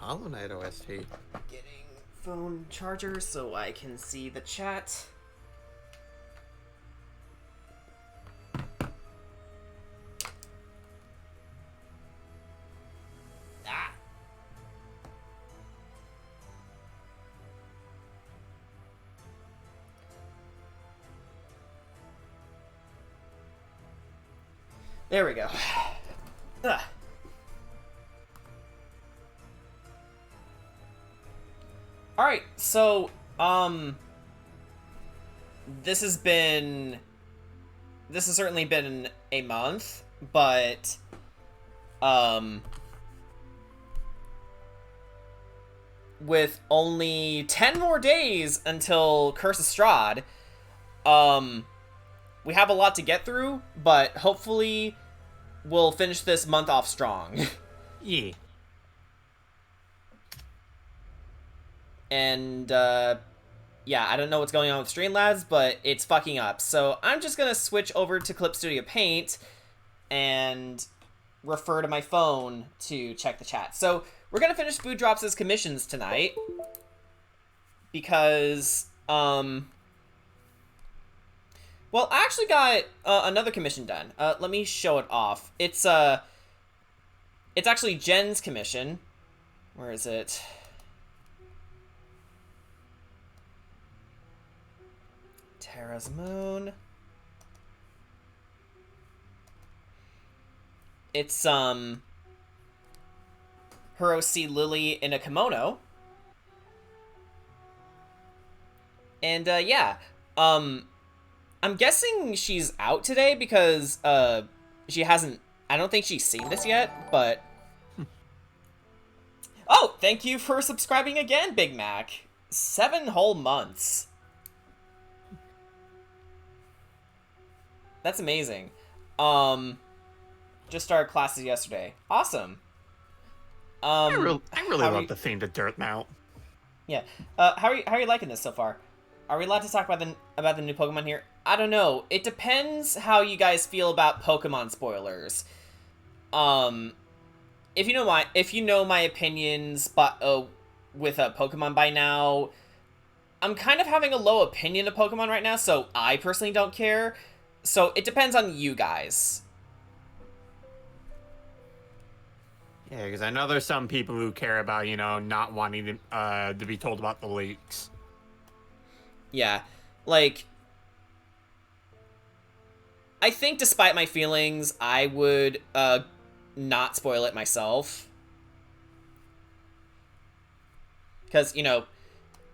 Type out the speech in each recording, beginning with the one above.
Hollow Knight OST. Getting phone charger so I can see the chat. Ah. There we go. Ugh. Alright, so, this has certainly been a month, but, with only 10 more days until Curse of Strahd, we have a lot to get through, but hopefully we'll finish this month off strong. Yeah. And, yeah, I don't know what's going on with Streamlabs, but it's fucking up. So I'm just gonna switch over to Clip Studio Paint and refer to my phone to check the chat. So we're gonna finish Food Drops' commissions tonight because, well, I actually got another commission done. Let me show it off. It's actually Jen's commission. Where is it? Terra's Moon. It's, her OC Lily in a kimono. And, yeah. I'm guessing she's out today because, she hasn't... I don't think she's seen this yet, but... Oh, thank you for subscribing again, Big Mac. 7 whole months. That's amazing. Just started classes yesterday. Awesome. I really love the theme to Dirt Mount. Yeah. How are you liking this so far? Are we allowed to talk about the new Pokemon here? I don't know. It depends how you guys feel about Pokemon spoilers. If you know my opinions, but with Pokemon by now, I'm kind of having a low opinion of Pokemon right now, so I personally don't care. So it depends on you guys. Yeah, because I know there's some people who care about, you know, not wanting to be told about the leaks. Yeah, like, I think despite my feelings, I would not spoil it myself. Because, you know,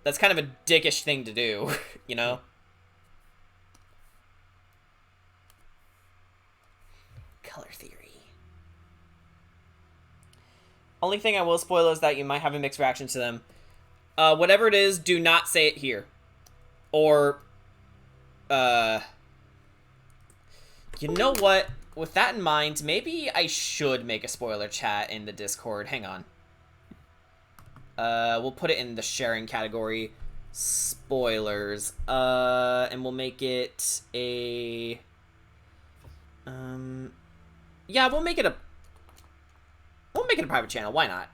that's kind of a dickish thing to do, you know? Color theory. Only thing I will spoil is that you might have a mixed reaction to them. Whatever it is, do not say it here. Or, you know what? With that in mind, maybe I should make a spoiler chat in the Discord. Hang on. We'll put it in the sharing category. Spoilers. And we'll make it a... yeah, we'll make it a private channel. Why not?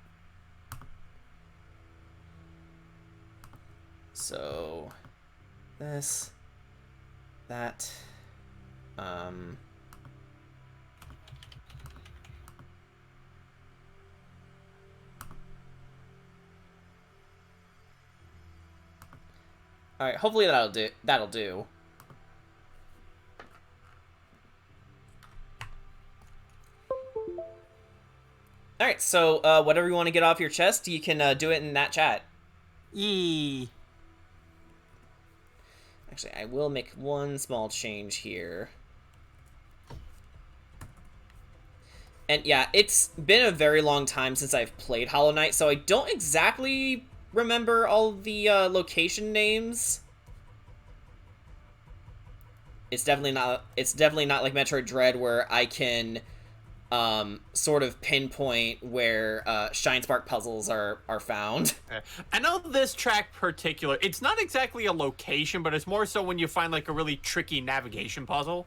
So, this, that, Alright, hopefully that'll do. Alright, so, whatever you want to get off your chest, you can, do it in that chat. Yee. Actually, I will make one small change here. And yeah, it's been a very long time since I've played Hollow Knight, so I don't exactly remember all the location names. It's definitely not like Metroid Dread where I can sort of pinpoint where Shine Spark puzzles are found. I know this track particular, it's not exactly a location, but it's more so when you find like a really tricky navigation puzzle.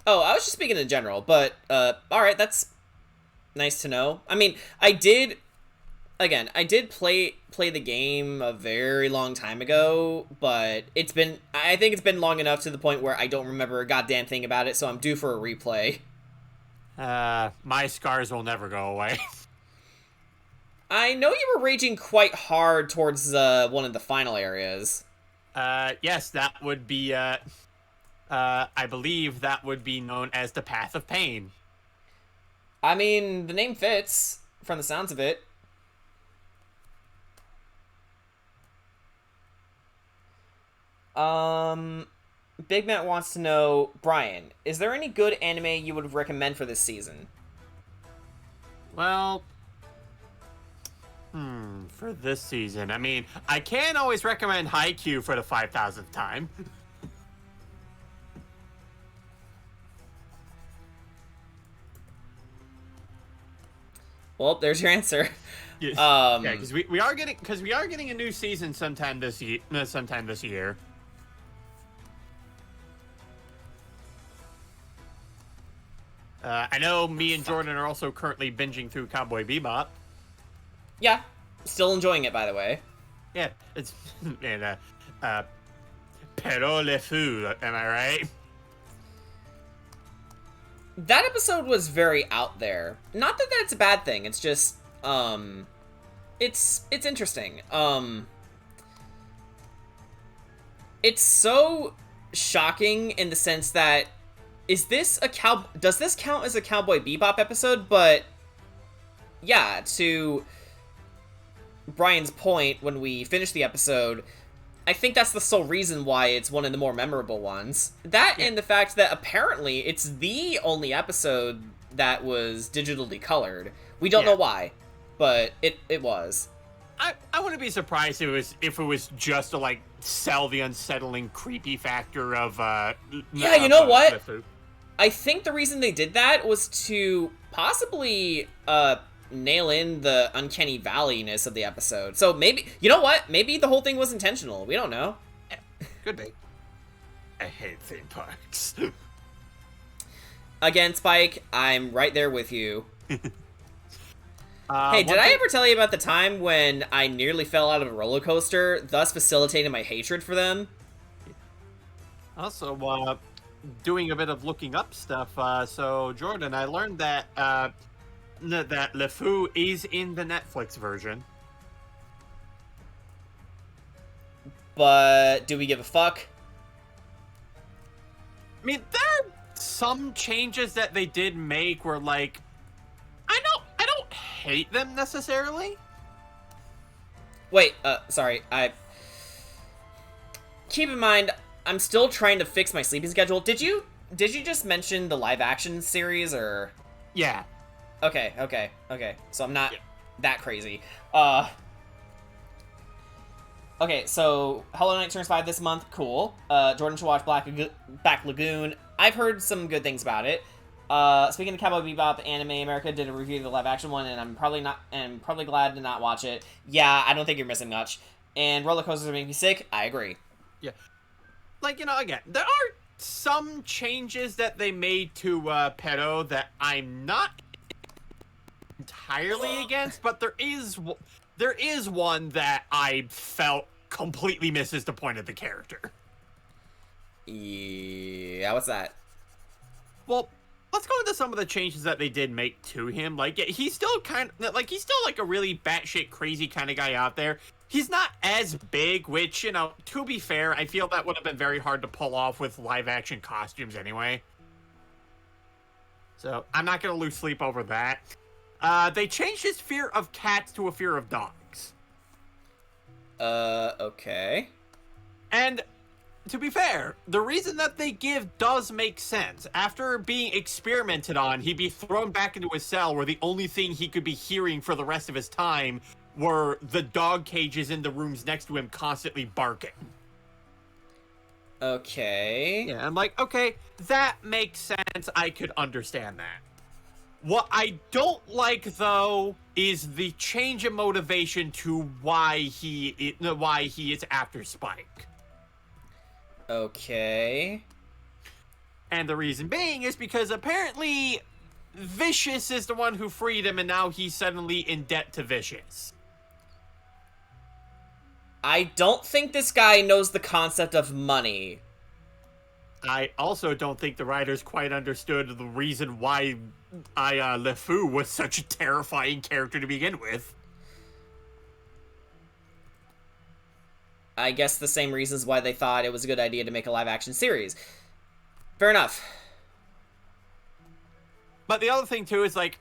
Oh, I was just speaking in general, but alright, that's Nice to know. I mean, I did play the game a very long time ago, but I think it's been long enough to the point where I don't remember a goddamn thing about it, so I'm due for a replay. My scars will never go away. I know you were raging quite hard towards one of the final areas. Yes, that would be, I believe that would be known as the Path of Pain. I mean, the name fits, from the sounds of it. Big Matt wants to know, Brian, is there any good anime you would recommend for this season? Well, for this season, I mean, I can always recommend Haikyuu for the 5,000th time. Well, there's your answer. Yeah, because we are getting a new season sometime this year. I know me and Jordan are also currently binging through Cowboy Bebop. Yeah, still enjoying it, by the way. Yeah, it's and Pero le fou, am I right? That episode was very out there. Not that that's a bad thing. It's just it's interesting. It's so shocking in the sense that does this count as a Cowboy Bebop episode? But yeah, to Brian's point when we finished the episode, I think that's the sole reason why it's one of the more memorable ones. That and the fact that apparently it's the only episode that was digitally colored. We don't know why, but it was. I wouldn't be surprised if it was just to like sell the unsettling creepy factor of yeah, you know what? I think the reason they did that was to possibly nail in the uncanny valley-ness of the episode. So maybe, you know what? Maybe the whole thing was intentional. We don't know. Could be. I hate theme parks. Again, Spike, I'm right there with you. Hey, did I ever tell you about the time when I nearly fell out of a roller coaster, thus facilitating my hatred for them? Also, doing a bit of looking up stuff. So, Jordan, I learned that that LeFou is in the Netflix version. But do we give a fuck? I mean, there are some changes that they did make where, like, I don't hate them necessarily. Wait, sorry, keep in mind, I'm still trying to fix my sleeping schedule. Did you just mention the live action series, or? Yeah. Okay. So I'm not that crazy. Okay, so Hollow Knight turns 5 this month. Cool. Jordan should watch Black Lagoon. I've heard some good things about it. Speaking of Cowboy Bebop, Anime America did a review of the live action one, and I'm probably glad to not watch it. Yeah, I don't think you're missing much. And roller coasters make me sick. I agree. Yeah. Like, you know, again, there are some changes that they made to Pero that I'm not entirely against, but there is one that I felt completely misses the point of the character. Yeah, what's that? Well, let's go into some of the changes that they did make to him. Like, yeah, he's still like a really batshit crazy kind of guy out there. He's not as big, which, you know, to be fair, I feel that would have been very hard to pull off with live action costumes anyway. So I'm not going to lose sleep over that. They changed his fear of cats to a fear of dogs. Okay. And to be fair, the reason that they give does make sense. After being experimented on, he'd be thrown back into his cell where the only thing he could be hearing for the rest of his time were the dog cages in the rooms next to him constantly barking. Okay. Yeah, I'm like, okay, that makes sense. I could understand that. What I don't like, though, is the change in motivation to why he is after Spike. Okay. And the reason being is because apparently Vicious is the one who freed him, and now he's suddenly in debt to Vicious. I don't think this guy knows the concept of money. I also don't think the writers quite understood the reason why LeFou was such a terrifying character to begin with. I guess the same reasons why they thought it was a good idea to make a live-action series. Fair enough. But the other thing, too, is, like,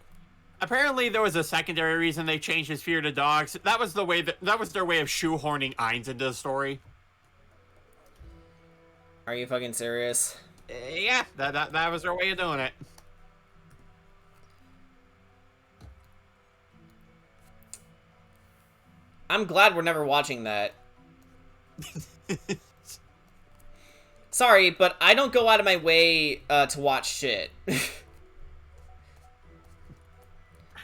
apparently there was a secondary reason they changed his fear to dogs. That was their way of shoehorning Ainz into the story. Are you fucking serious? Yeah, that was their way of doing it. I'm glad we're never watching that. Sorry, but I don't go out of my way to watch shit.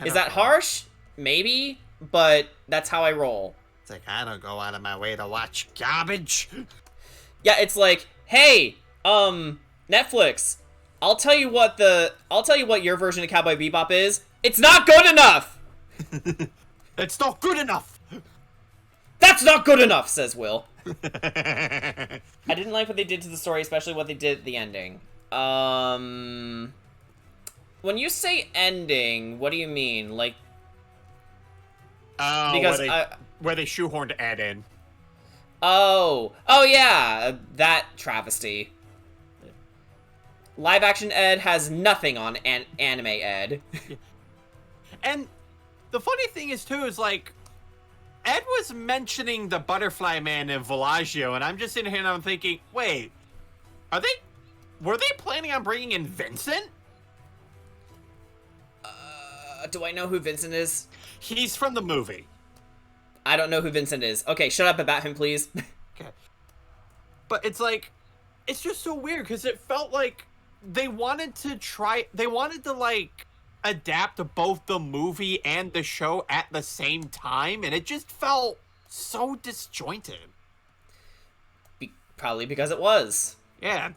Is that harsh? Maybe, but that's how I roll. It's like, I don't go out of my way to watch garbage. Yeah, it's like, hey, Netflix, I'll tell you what your version of Cowboy Bebop is. It's not good enough. It's not good enough. That's not good enough, says Will. I didn't like what they did to the story, especially what they did at the ending. When you say ending, what do you mean? Like, because where they shoehorned Ed in. Oh yeah, that travesty. Live action Ed has nothing on anime Ed. And the funny thing is too, is like, Ed was mentioning the Butterfly Man and Villaggio, and I'm just sitting here and I'm thinking, wait, were they planning on bringing in Vincent? Do I know who Vincent is? He's from the movie. I don't know who Vincent is. Okay, shut up about him, please. Okay. But it's like, it's just so weird, because it felt like they wanted to like adapt both the movie and the show at the same time, and it just felt so disjointed. Probably because it was. Yeah.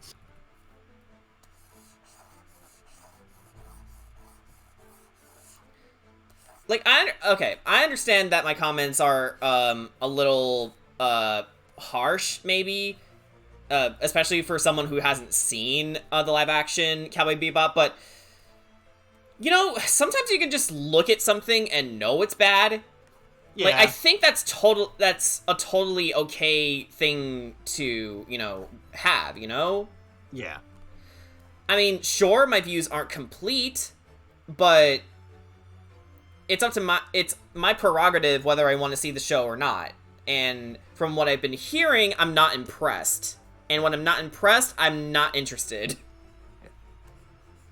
Like, I understand that my comments are a little harsh, maybe, especially for someone who hasn't seen the live action Cowboy Bebop, but you know, sometimes you can just look at something and know it's bad. Yeah. Like, I think that's a totally okay thing to, you know, have, you know? Yeah. I mean, sure, my views aren't complete, but it's my prerogative whether I want to see the show or not. And from what I've been hearing, I'm not impressed. And when I'm not impressed, I'm not interested.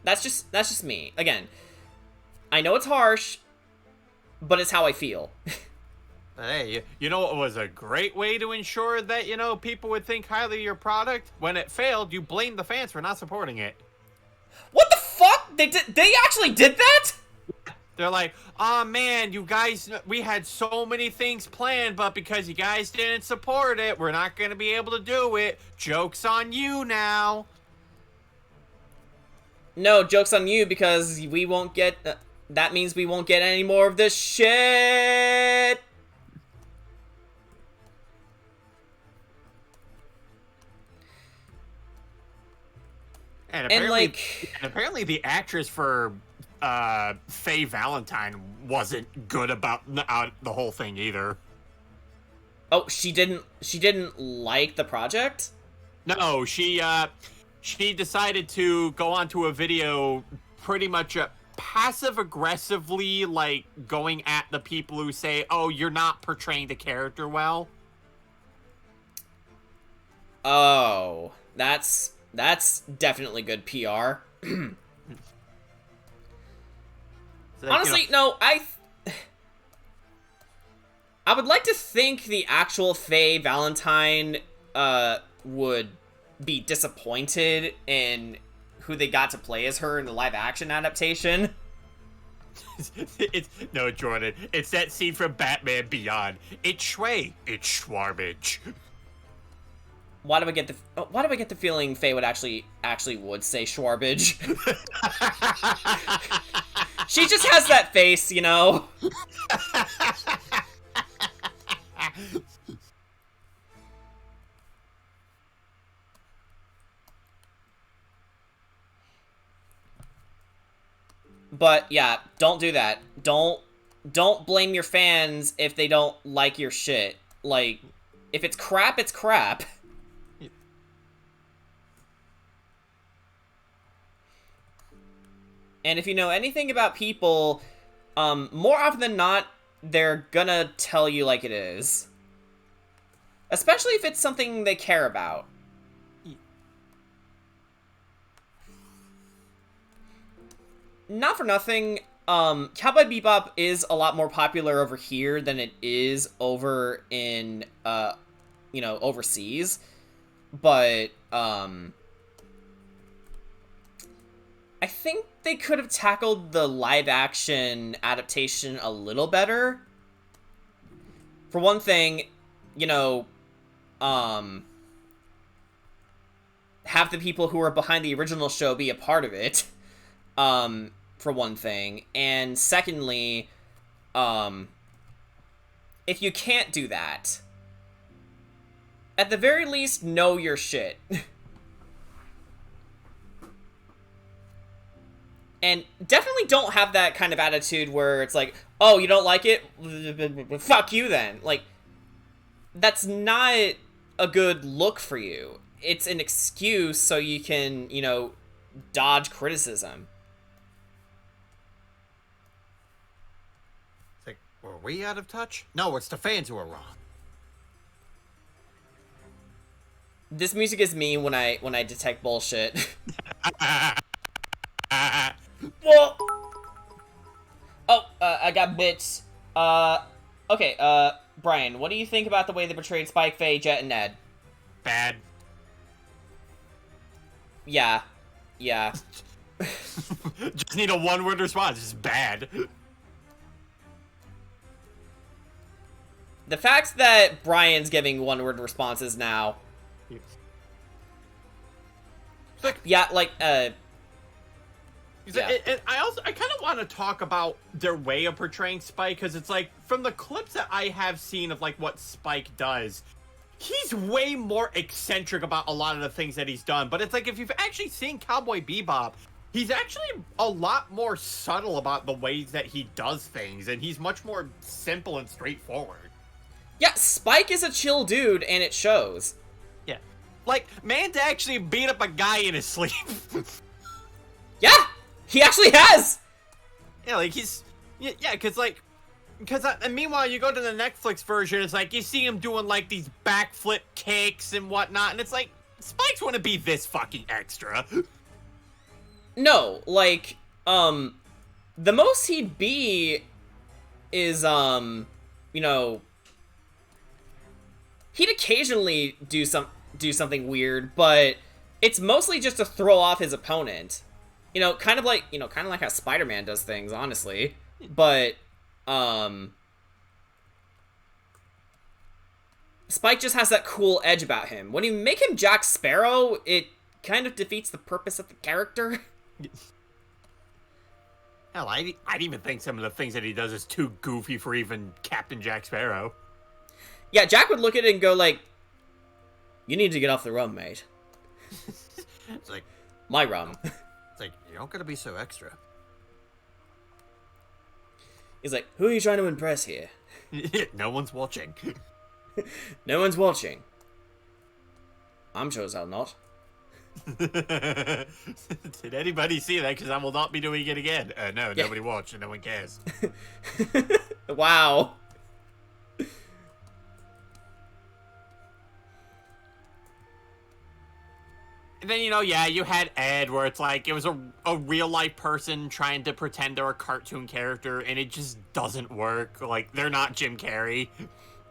That's just me. Again, I know it's harsh, but it's how I feel. Hey, you know what was a great way to ensure that, you know, people would think highly of your product? When it failed, you blamed the fans for not supporting it. What the fuck? They actually did that? They're like, oh man, you guys, we had so many things planned, but because you guys didn't support it, we're not going to be able to do it. Joke's on you now. No, joke's on you, because we won't get, that means we won't get any more of this shit. And apparently the actress for Faye Valentine wasn't good about the whole thing either. Oh, she didn't like the project? No, she decided to go onto a video pretty much passive-aggressively, like, going at the people who say, oh, you're not portraying the character well. Oh, that's definitely good PR. Honestly, no, I would like to think the actual Faye Valentine would be disappointed in who they got to play as her in the live-action adaptation. No, Jordan, it's that scene from Batman Beyond. It's Shui, it's Schwarbage. Why do I get the feeling Faye would actually would say Schwarbage? She just has that face, you know? But yeah, don't do that. Don't blame your fans if they don't like your shit. Like, if it's crap, it's crap. And if you know anything about people, more often than not, they're gonna tell you like it is. Especially if it's something they care about. Not for nothing, Cowboy Bebop is a lot more popular over here than it is over in, you know, overseas. But, I think they could have tackled the live-action adaptation a little better. For one thing, you know, have the people who are behind the original show be a part of it, for one thing. And secondly, if you can't do that, at the very least, know your shit. And definitely don't have that kind of attitude where it's like, oh, you don't like it? Fuck you then. Like, that's not a good look for you. It's an excuse so you can, you know, dodge criticism. It's like, were we out of touch? No, it's the fans who are wrong. This music is me when I detect bullshit. Well, oh, I got bits. Okay, Brian, what do you think about the way they portrayed Spike, Faye, Jet, and Ned? Bad. Yeah. Just need a one-word response. It's bad. The fact that Brian's giving one-word responses now. Yeah, like, yeah. I kind of want to talk about their way of portraying Spike, because it's like, from the clips that I have seen of like what Spike does, he's way more eccentric about a lot of the things that he's done. But it's like, if you've actually seen Cowboy Bebop, he's actually a lot more subtle about the ways that he does things, and he's much more simple and straightforward. Yeah, Spike is a chill dude, and it shows. Yeah. Like, man's actually beat up a guy in his sleep. Yeah! He actually has! Yeah, like, he's... Yeah, because, like... and meanwhile, you go to the Netflix version, it's like, you see him doing, like, these backflip kicks and whatnot, and it's like, Spikes want to be this fucking extra. No, like, the most he'd be is, you know... He'd occasionally do something weird, but it's mostly just to throw off his opponent. You know, kind of like how Spider-Man does things, honestly. But, Spike just has that cool edge about him. When you make him Jack Sparrow, it kind of defeats the purpose of the character. Hell, I'd even think some of the things that he does is too goofy for even Captain Jack Sparrow. Yeah, Jack would look at it and go like, you need to get off the rum, mate. It's like... My rum. It's like, you don't gotta be so extra. He's like, who are you trying to impress here? No one's watching. No one's watching. I'm sure as hell not. Did anybody see that? Because I will not be doing it again. No, yeah. Nobody watched and no one cares. Wow. And then, you know, yeah, you had Ed, where it's like, it was a real-life person trying to pretend they're a cartoon character, and it just doesn't work. Like, they're not Jim Carrey.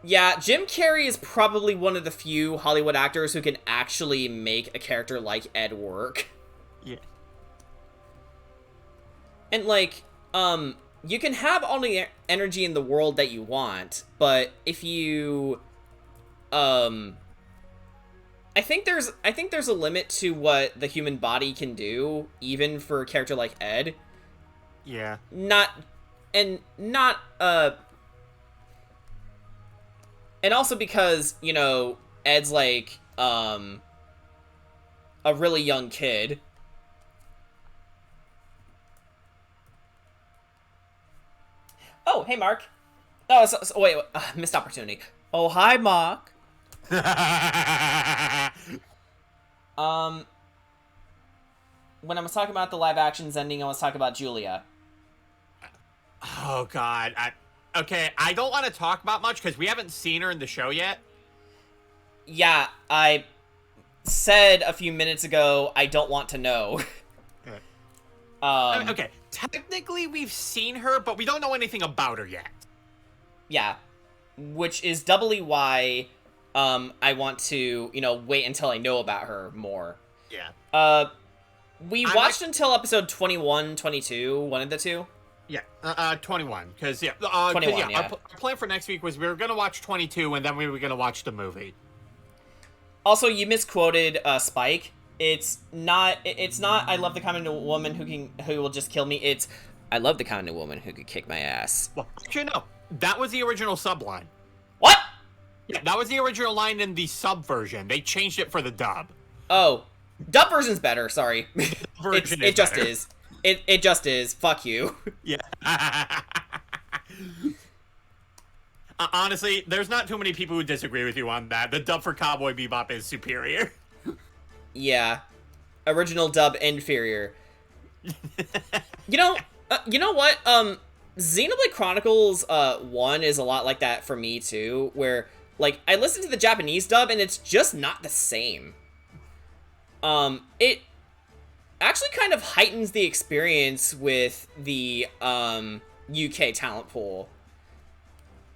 Yeah, Jim Carrey is probably one of the few Hollywood actors who can actually make a character like Ed work. Yeah. And, like, you can have all the energy in the world that you want, but if you, I I think there's a limit to what the human body can do, even for a character like Ed. Yeah. Not, and also because, you know, Ed's like, a really young kid. Oh, hey, Mark. Oh, wait, missed opportunity. Oh, hi, Mark. When I was talking about the live actions ending, I was talking about Julia. Oh, God. Okay, I don't want to talk about much because we haven't seen her in the show yet. Yeah, I said a few minutes ago, I don't want to know. Okay, technically we've seen her, but we don't know anything about her yet. Yeah, which is doubly why I want to, you know, wait until I know about her more. Yeah. We watched until episode 21, 22, one of the two. Yeah, 21, because, 21, our plan for next week was we were going to watch 22, and then we were going to watch the movie. Also, you misquoted Spike. It's not, I love the kind of woman who will just kill me. It's, I love the kind of woman who could kick my ass. Well, actually, no. That was the original subline. What? Yeah, that was the original line in the sub version. They changed it for the dub. Oh. Dub version's better, sorry. It just is. It just is. Fuck you. Yeah. Honestly, there's not too many people who disagree with you on that. The dub for Cowboy Bebop is superior. Yeah. Original dub inferior. You know what? Xenoblade Chronicles 1 is a lot like that for me too, where like I listen to the Japanese dub and it's just not the same. It actually kind of heightens the experience with the UK talent pool.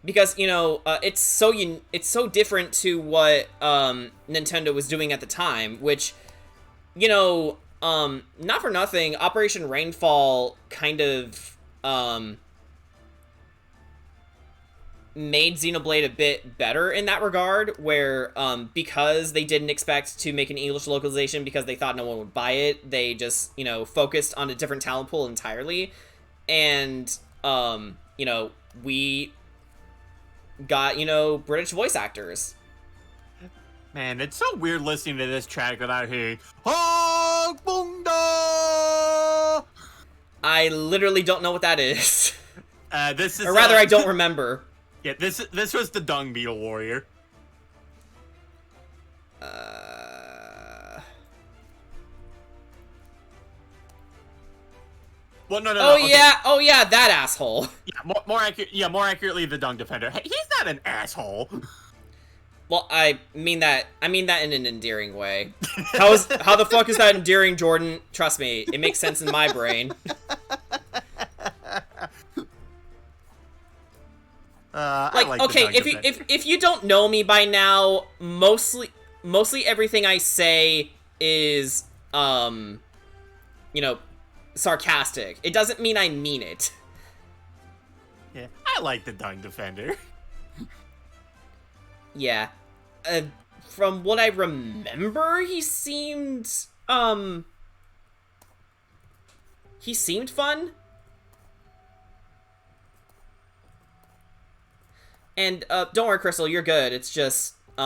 Because, you know, it's so different to what Nintendo was doing at the time, which, you know, not for nothing, Operation Rainfall kind of made Xenoblade a bit better in that regard, where because they didn't expect to make an English localization because they thought no one would buy it, they just, you know, focused on a different talent pool entirely. And, you know, we got, you know, British voice actors. Man, it's so weird listening to this track without hearing Bunda. I literally don't know what that is. This is, or rather, I don't remember. Yeah, this was the Dung Beetle Warrior. Well, no. Oh okay. yeah, that asshole. Yeah, more accurately, the Dung Defender. Hey, he's not an asshole. Well, I mean that in an endearing way. How the fuck is that endearing, Jordan? Trust me, it makes sense in my brain. Like okay, if you don't know me by now, mostly everything I say is you know, sarcastic. It doesn't mean I mean it. Yeah, I like the Dung Defender. Yeah. From what I remember, he seemed fun. And, don't worry, Crystal, you're good. It's just be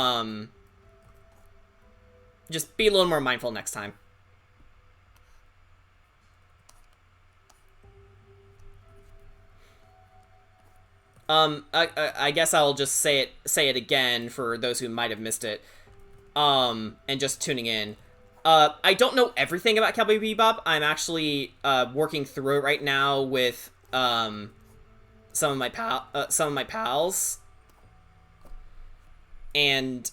a little more mindful next time. I guess I'll just say it again for those who might have missed it, and just tuning in. I don't know everything about Cowboy Bebop. I'm actually, working through it right now with, some of my pals. And,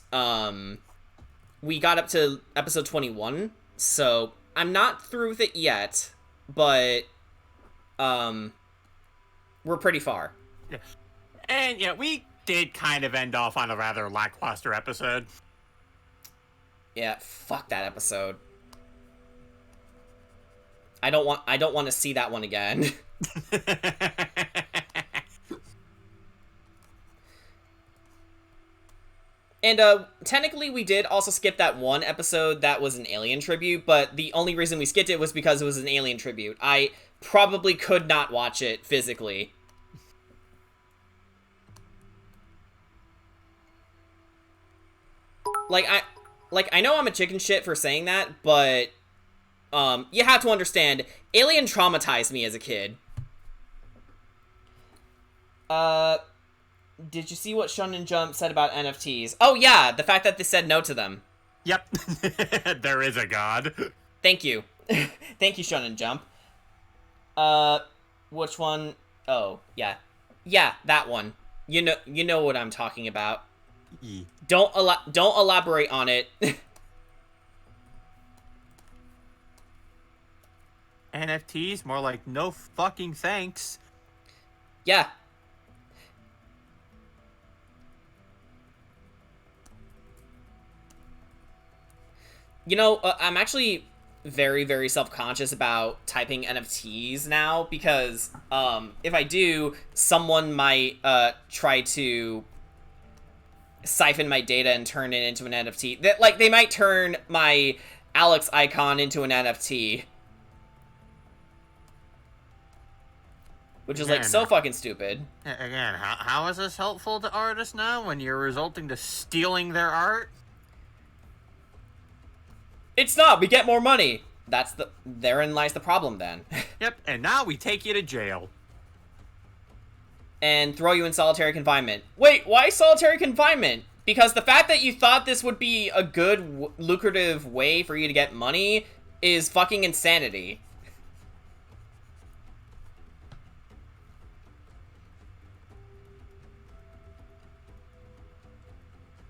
we got up to episode 21, so I'm not through with it yet, but, we're pretty far. Yeah. And, yeah, we did kind of end off on a rather lackluster episode. Yeah, fuck that episode. I don't want to see that one again. And technically we did also skip that one episode that was an alien tribute, but the only reason we skipped it was because it was an alien tribute. I probably could not watch it physically. I know I'm a chicken shit for saying that, but you have to understand, Alien traumatized me as a kid. Did you see what Shonen Jump said about NFTs? Oh yeah, the fact that they said no to them. Yep. There is a god. Thank you. Thank you, Shonen Jump. Which one? Oh, yeah. Yeah, that one. You know what I'm talking about. Don't elaborate on it. NFTs? More like no fucking thanks. Yeah. You know, I'm actually very, very self-conscious about typing NFTs now because if I do, someone might try to siphon my data and turn it into an NFT. They might turn my Alex icon into an NFT. Which is, like, so fucking stupid. Again, how is this helpful to artists now when you're resulting to stealing their art? It's not. We get more money. Therein lies the problem, then. Yep, and now we take you to jail. And throw you in solitary confinement. Wait, why solitary confinement? Because the fact that you thought this would be a good, lucrative way for you to get money is fucking insanity.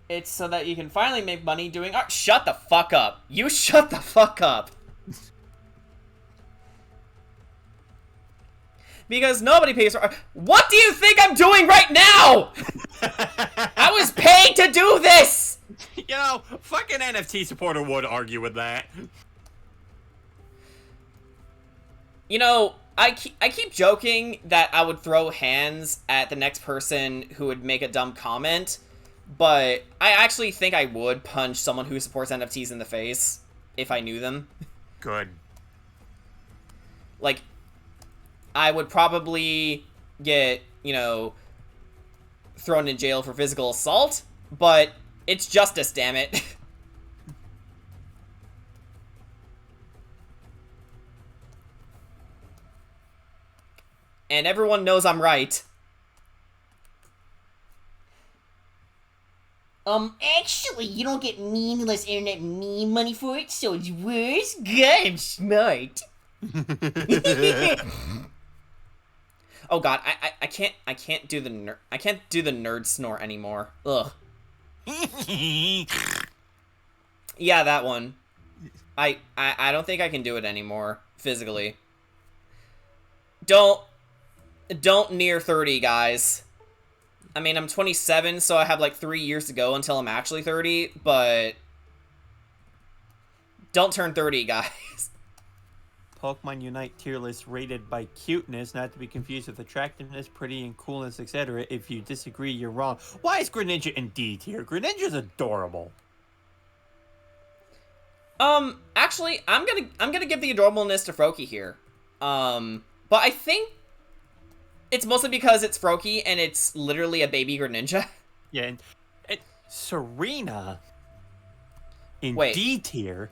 It's so that you can finally make money doing art. Shut the fuck up. You shut the fuck up. Because nobody pays for art. What do you think I'm doing right now? I was paid to do this! You know, fucking NFT supporter would argue with that. You know, I keep joking that I would throw hands at the next person who would make a dumb comment, but I actually think I would punch someone who supports NFTs in the face if I knew them. Good. Like, I would probably get, you know, thrown in jail for physical assault, but it's justice, damn it. And everyone knows I'm right. Actually, you don't get meaningless internet meme money for it, so it's worse? God, I'm smart. Oh god, I can't do the nerd snort anymore. Ugh. Yeah, that one. I don't think I can do it anymore physically. Don't near 30, guys. I mean, I'm 27, so I have like 3 years to go until I'm actually 30, but don't turn 30, guys. Pokemon Unite tier list rated by cuteness, not to be confused with attractiveness, pretty, and coolness, etc. If you disagree, you're wrong. Why is Greninja in D tier? Greninja's adorable. Actually, I'm gonna give the adorableness to Froakie here. But I think it's mostly because it's Froakie and it's literally a baby Greninja. Yeah, and Serena in Wait. D tier.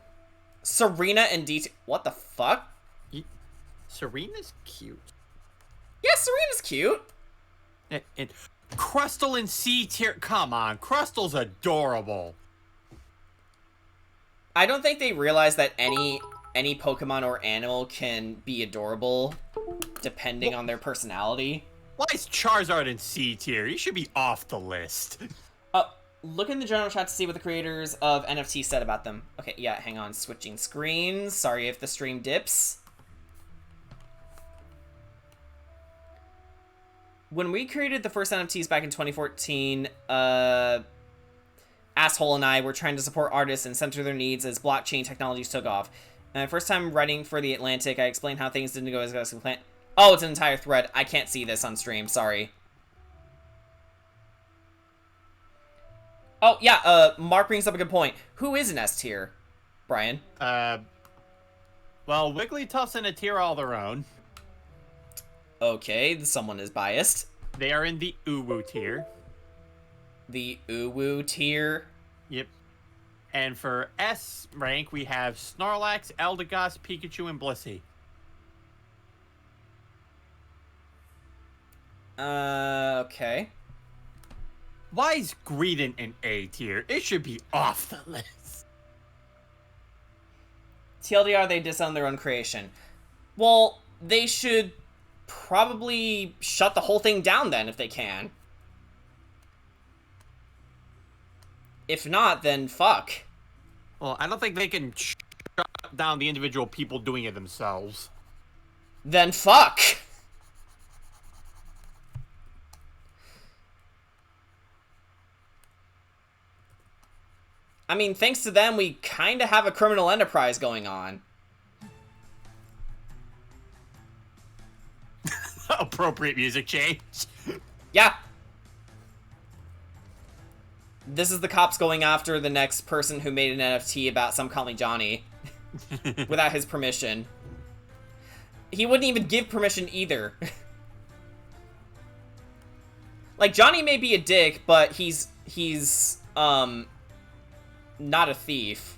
Serena and D tier. What the fuck? Serena's cute. Yeah, Serena's cute. And Crustle in C tier. Come on, Crustle's adorable. I don't think they realize that any Pokemon or animal can be adorable depending on their personality. Why is Charizard in C tier? He should be off the list. Look in the general chat to see what the creators of NFT said about them. Okay, yeah, hang on. Switching screens. Sorry if the stream dips. When we created the first NFTs back in 2014, Asshole and I were trying to support artists and center their needs as blockchain technologies took off. And my first time writing for The Atlantic, I explained how things didn't go as I planned. Oh, it's an entire thread. I can't see this on stream. Sorry. Oh, yeah, Mark brings up a good point. Who is an S tier, Brian? Well, Wigglytuff's in a tier all their own. Okay, someone is biased. They are in the Uwu tier. The Uwu tier. Yep. And for S rank, we have Snorlax, Eldegoss, Pikachu, and Blissey. Okay. Why is Greedent in A tier? It should be off the list. TLDR, they disown their own creation. Well, they should probably shut the whole thing down then, if they can. If not, then fuck. Well, I don't think they can shut down the individual people doing it themselves. Then fuck! I mean, thanks to them, we kind of have a criminal enterprise going on. Appropriate music change. Yeah. This is the cops going after the next person who made an NFT about some calling Johnny. Without his permission. He wouldn't even give permission either. Like, Johnny may be a dick, but he's not a thief.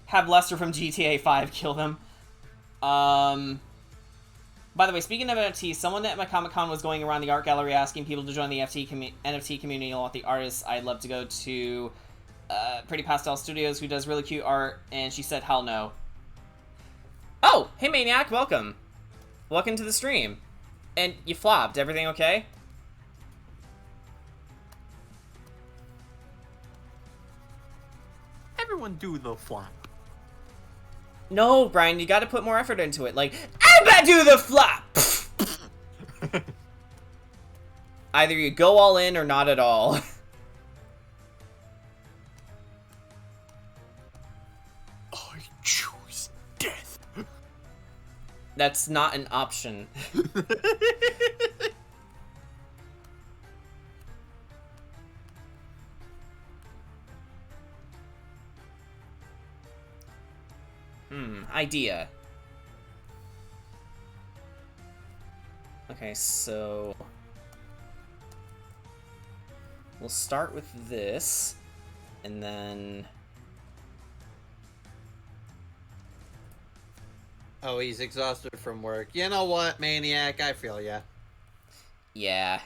Have Lester from GTA 5 kill them. By the way, speaking of NFTs, someone at my Comic-Con was going around the art gallery asking people to join the NFT community along with the artists. I'd love to go to Pretty Pastel Studios, who does really cute art, and she said hell no. Oh, hey Maniac, welcome. Welcome to the stream. And you flopped, everything okay? Everyone do the flop. No, Brian, you gotta put more effort into it. Like, I'm about to do the flop! Either you go all in or not at all. I choose death. That's not an option. Idea. Okay, so we'll start with this, and then Oh, he's exhausted from work. You know what, Maniac? I feel ya. yeah.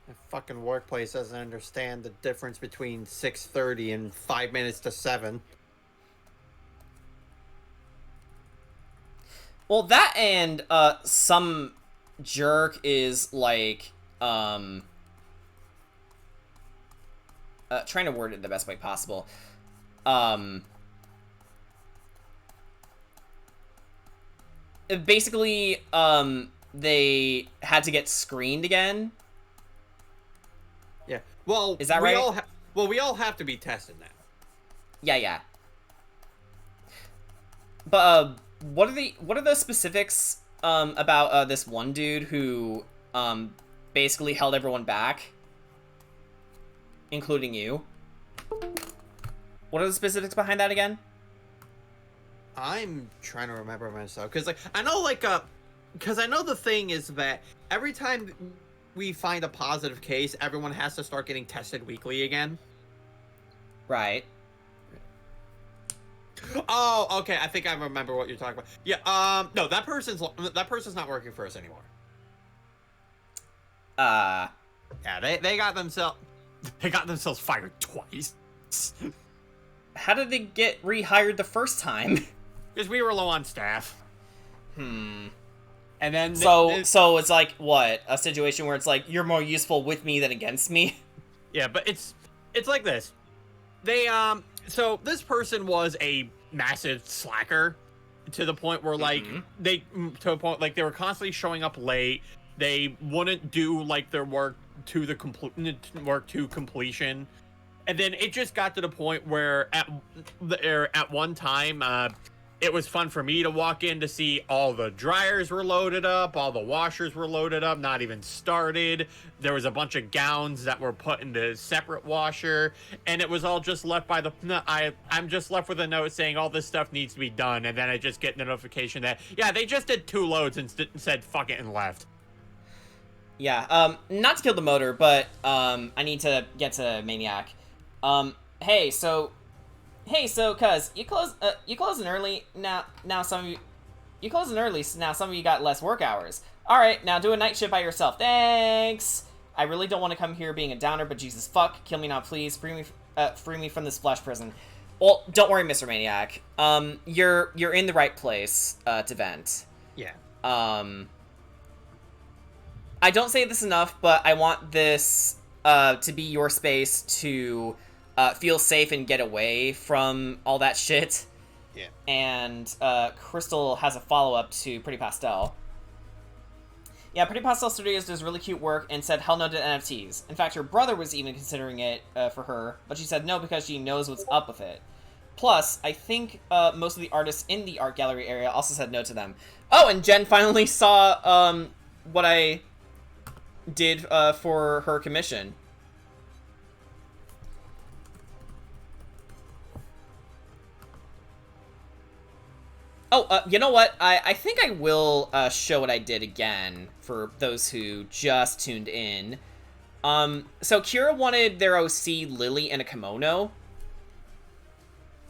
The fucking workplace doesn't understand the difference between 6:30 and 5 minutes to 7. Well, that and some jerk is like trying to word it the best way possible. Basically, they had to get screened again. Yeah. Well, is that right? We all have to be tested now. Yeah. But what are the specifics about this one dude who basically held everyone back, including you? What are the specifics behind that again? I'm trying to remember myself because I know the thing is that every time we find a positive case, everyone has to start getting tested weekly again. Right. Oh, okay. I think I remember what you're talking about. Yeah. No, that person's not working for us anymore. Yeah. They got themselves fired twice. How did they get rehired the first time? Because we were low on staff. And then so it's like what, a situation where it's like you're more useful with me than against me. Yeah, but it's like this. They so this person was a massive slacker to the point where they were constantly showing up late. They wouldn't do like their work to completion, And then it just got to the point where at one time, it was fun for me to walk in to see all the dryers were loaded up, all the washers were loaded up, not even started. There was a bunch of gowns that were put in the separate washer, and it was all just left by the. I'm just left with a note saying all this stuff needs to be done, and then I just get the notification that they just did 2 loads and said fuck it and left. Yeah. Not to kill the motor, but I need to get to Maniac. Hey, so, cuz you closing early now. Some of you got less work hours. All right, now do a night shift by yourself. Thanks. I really don't want to come here being a downer, but Jesus fuck, kill me now, please. Free me from this flesh prison. Well, don't worry, Mr. Maniac. You're in the right place to vent. Yeah. I don't say this enough, but I want this to be your space to feel safe and get away from all that shit. Yeah. And Crystal has a follow-up to Pretty Pastel. Yeah, Pretty Pastel Studios does really cute work and said hell no to NFTs. In fact, her brother was even considering it for her, but she said no because she knows what's up with it. Plus, I think most of the artists in the art gallery area also said no to them. Oh, and Jen finally saw what I did for her commission. Oh, you know what? I think I will show what I did again for those who just tuned in. So Kira wanted their OC Lily in a kimono.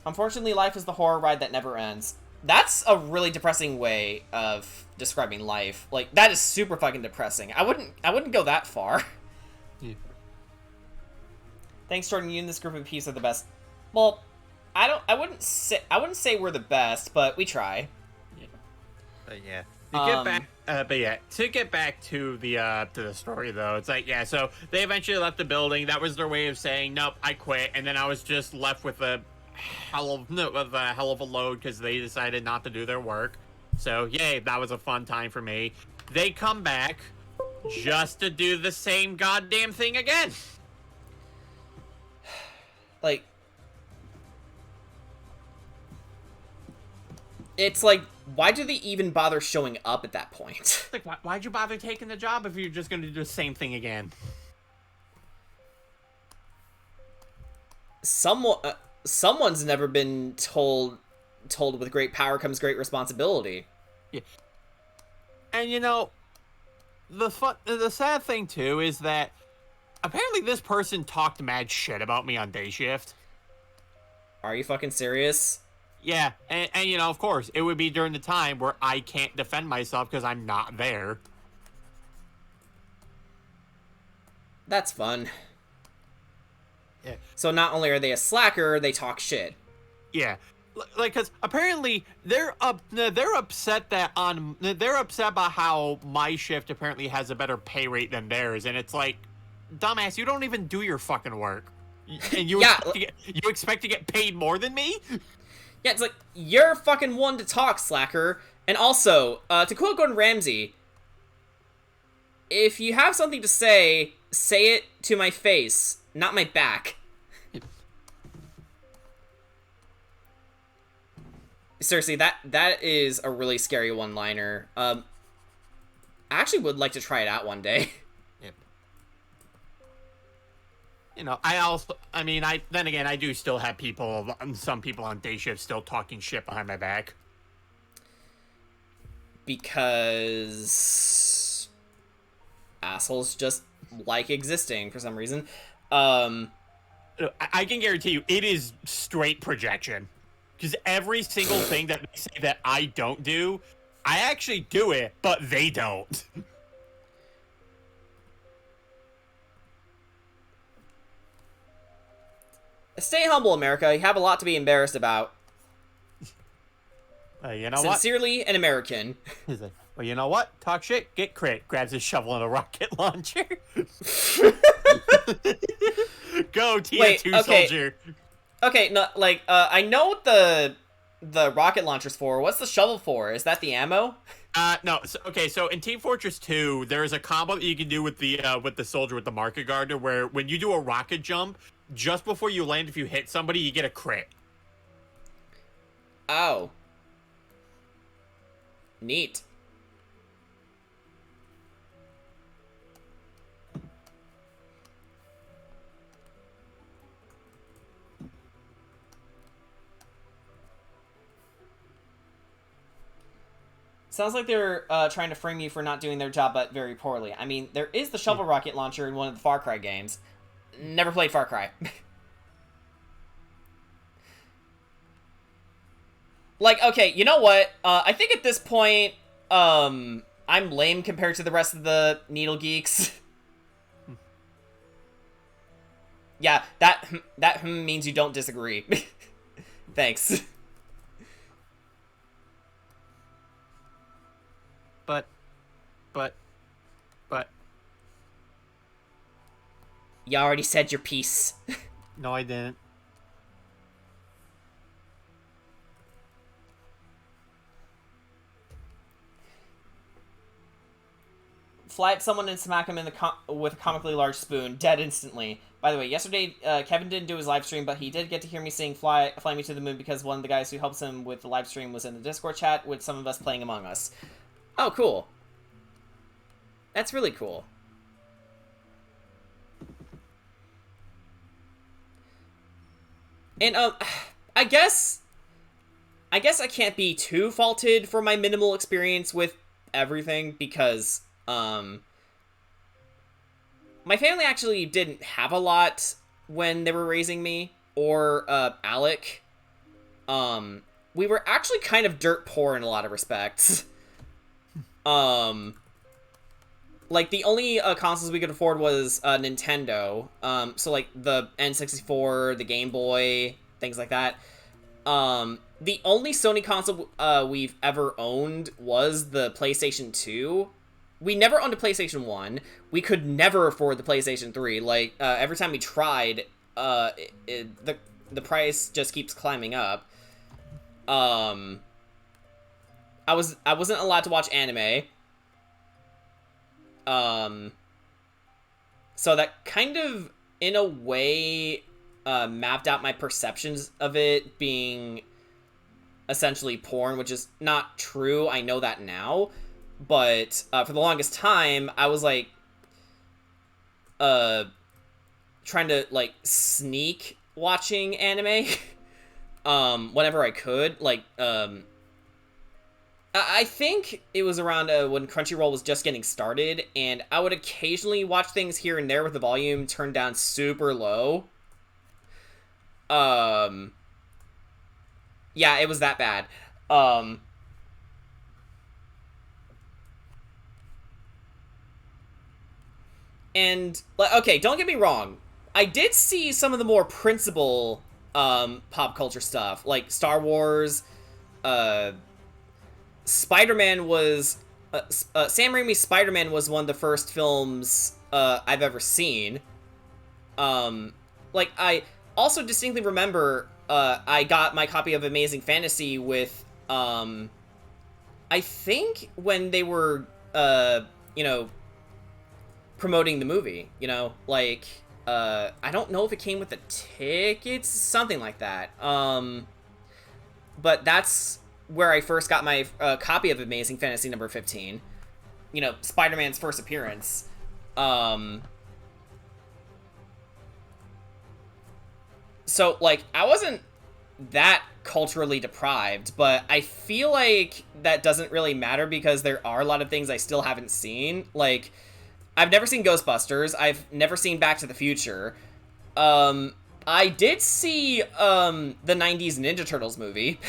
Unfortunately, life is the horror ride that never ends. That's a really depressing way of describing life. Like, that is super fucking depressing. I wouldn't go that far. Yeah. Thanks, Jordan. You and this group of peeps are the best. Well, I wouldn't say we're the best, but we try. Yeah. But yeah. To get back to the story though, it's like, yeah, so they eventually left the building. That was their way of saying, nope, I quit, and then I was just left with a hell of a load because they decided not to do their work. So yay, that was a fun time for me. They come back just to do the same goddamn thing again. Like, it's like, why do they even bother showing up at that point? Like, why'd you bother taking the job if you're just going to do the same thing again? Someone's never been told with great power comes great responsibility. Yeah. And you know, the sad thing too is that apparently this person talked mad shit about me on day shift. Are you fucking serious? Yeah, and you know, of course, it would be during the time where I can't defend myself because I'm not there. That's fun. Yeah. So not only are they a slacker, they talk shit. Yeah, like, because apparently they're upset about how my shift apparently has a better pay rate than theirs, and it's like, dumbass, you don't even do your fucking work, and you expect to get paid more than me? Yeah, it's like, you're fucking one to talk, slacker. And also, to quote Gordon Ramsay, if you have something to say it to my face, not my back. Seriously, that is a really scary one-liner. I actually would like to try it out one day. Yep. You know, I do still have some people on day shift still talking shit behind my back. Because assholes just like existing for some reason. I can guarantee you, it is straight projection. Because every single thing that they say that I don't do, I actually do it, but they don't. Stay humble, America. You have a lot to be embarrassed about. You know Sincerely, an American. Well, you know what? Talk shit, get crit. Grabs his shovel and a rocket launcher. Go, Tier 2 soldier. Okay, no, like, I know what the rocket launcher's for. What's the shovel for? Is that the ammo? No. So in Team Fortress 2, there's a combo that you can do with the soldier with the market gardener, where when you do a rocket jump, just before you land, if you hit somebody, you get a crit. Oh. Neat. Sounds like they're trying to frame you for not doing their job, but very poorly. I mean, there is the shovel rocket launcher in one of the Far Cry games. Never played Far Cry. Like, okay, you know what? I think at this point, I'm lame compared to the rest of the Needle Geeks. Yeah, that means you don't disagree. Thanks. But... You already said your piece. No, I didn't. Fly at someone and smack him in the with a comically large spoon. Dead instantly. By the way, yesterday, Kevin didn't do his live stream, but he did get to hear me sing Fly Me to the Moon because one of the guys who helps him with the live stream was in the Discord chat with some of us playing Among Us. Oh, cool. That's really cool. And, I guess I can't be too faulted for my minimal experience with everything because, my family actually didn't have a lot when they were raising me, or, Alec. We were actually kind of dirt poor in a lot of respects. Like, the only, consoles we could afford was, Nintendo. So, like, the N64, the Game Boy, things like that. The only Sony console, we've ever owned was the PlayStation 2. We never owned a PlayStation 1. We could never afford the PlayStation 3. Like, every time we tried, the price just keeps climbing up. I wasn't allowed to watch anime. So that kind of, in a way, mapped out my perceptions of it being essentially porn, which is not true. I know that now. But, for the longest time, I was, like, trying to, like, sneak watching anime, whenever I could. Like, I think it was around when Crunchyroll was just getting started, and I would occasionally watch things here and there with the volume turned down super low. Yeah, it was that bad. And, okay, don't get me wrong. I did see some of the more principal, pop culture stuff, like Star Wars, Spider-Man was... Sam Raimi's Spider-Man was one of the first films I've ever seen. Like, I also distinctly remember I got my copy of Amazing Fantasy with, I think when they were, you know, promoting the movie, you know? Like, I don't know if it came with the tickets, something like that. But that's where I first got my copy of Amazing Fantasy number 15. You know, Spider-Man's first appearance. So, like, I wasn't that culturally deprived, but I feel like that doesn't really matter because there are a lot of things I still haven't seen. Like, I've never seen Ghostbusters. I've never seen Back to the Future. I did see, the 90s Ninja Turtles movie.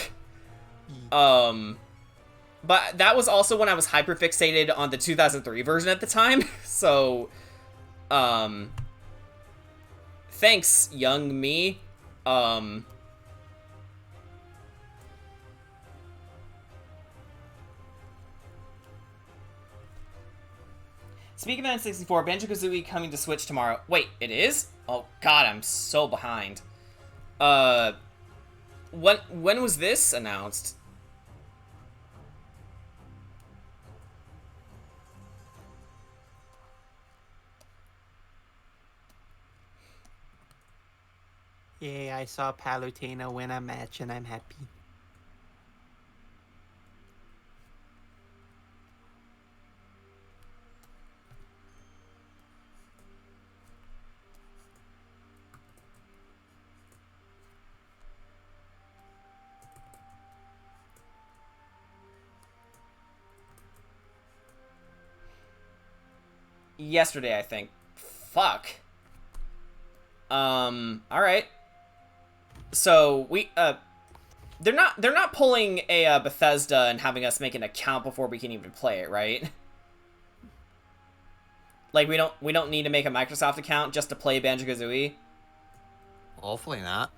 But that was also when I was hyperfixated on the 2003 version at the time, so, thanks, young me. Speaking of N64, Banjo-Kazooie coming to Switch tomorrow. Wait, it is? Oh god, I'm so behind. When was this announced? Yay, I saw Palutena win a match and I'm happy. Yesterday, I think. Fuck. All right. So they're not pulling a Bethesda and having us make an account before we can even play it, right? Like we don't need to make a Microsoft account just to play Banjo-Kazooie. Hopefully not.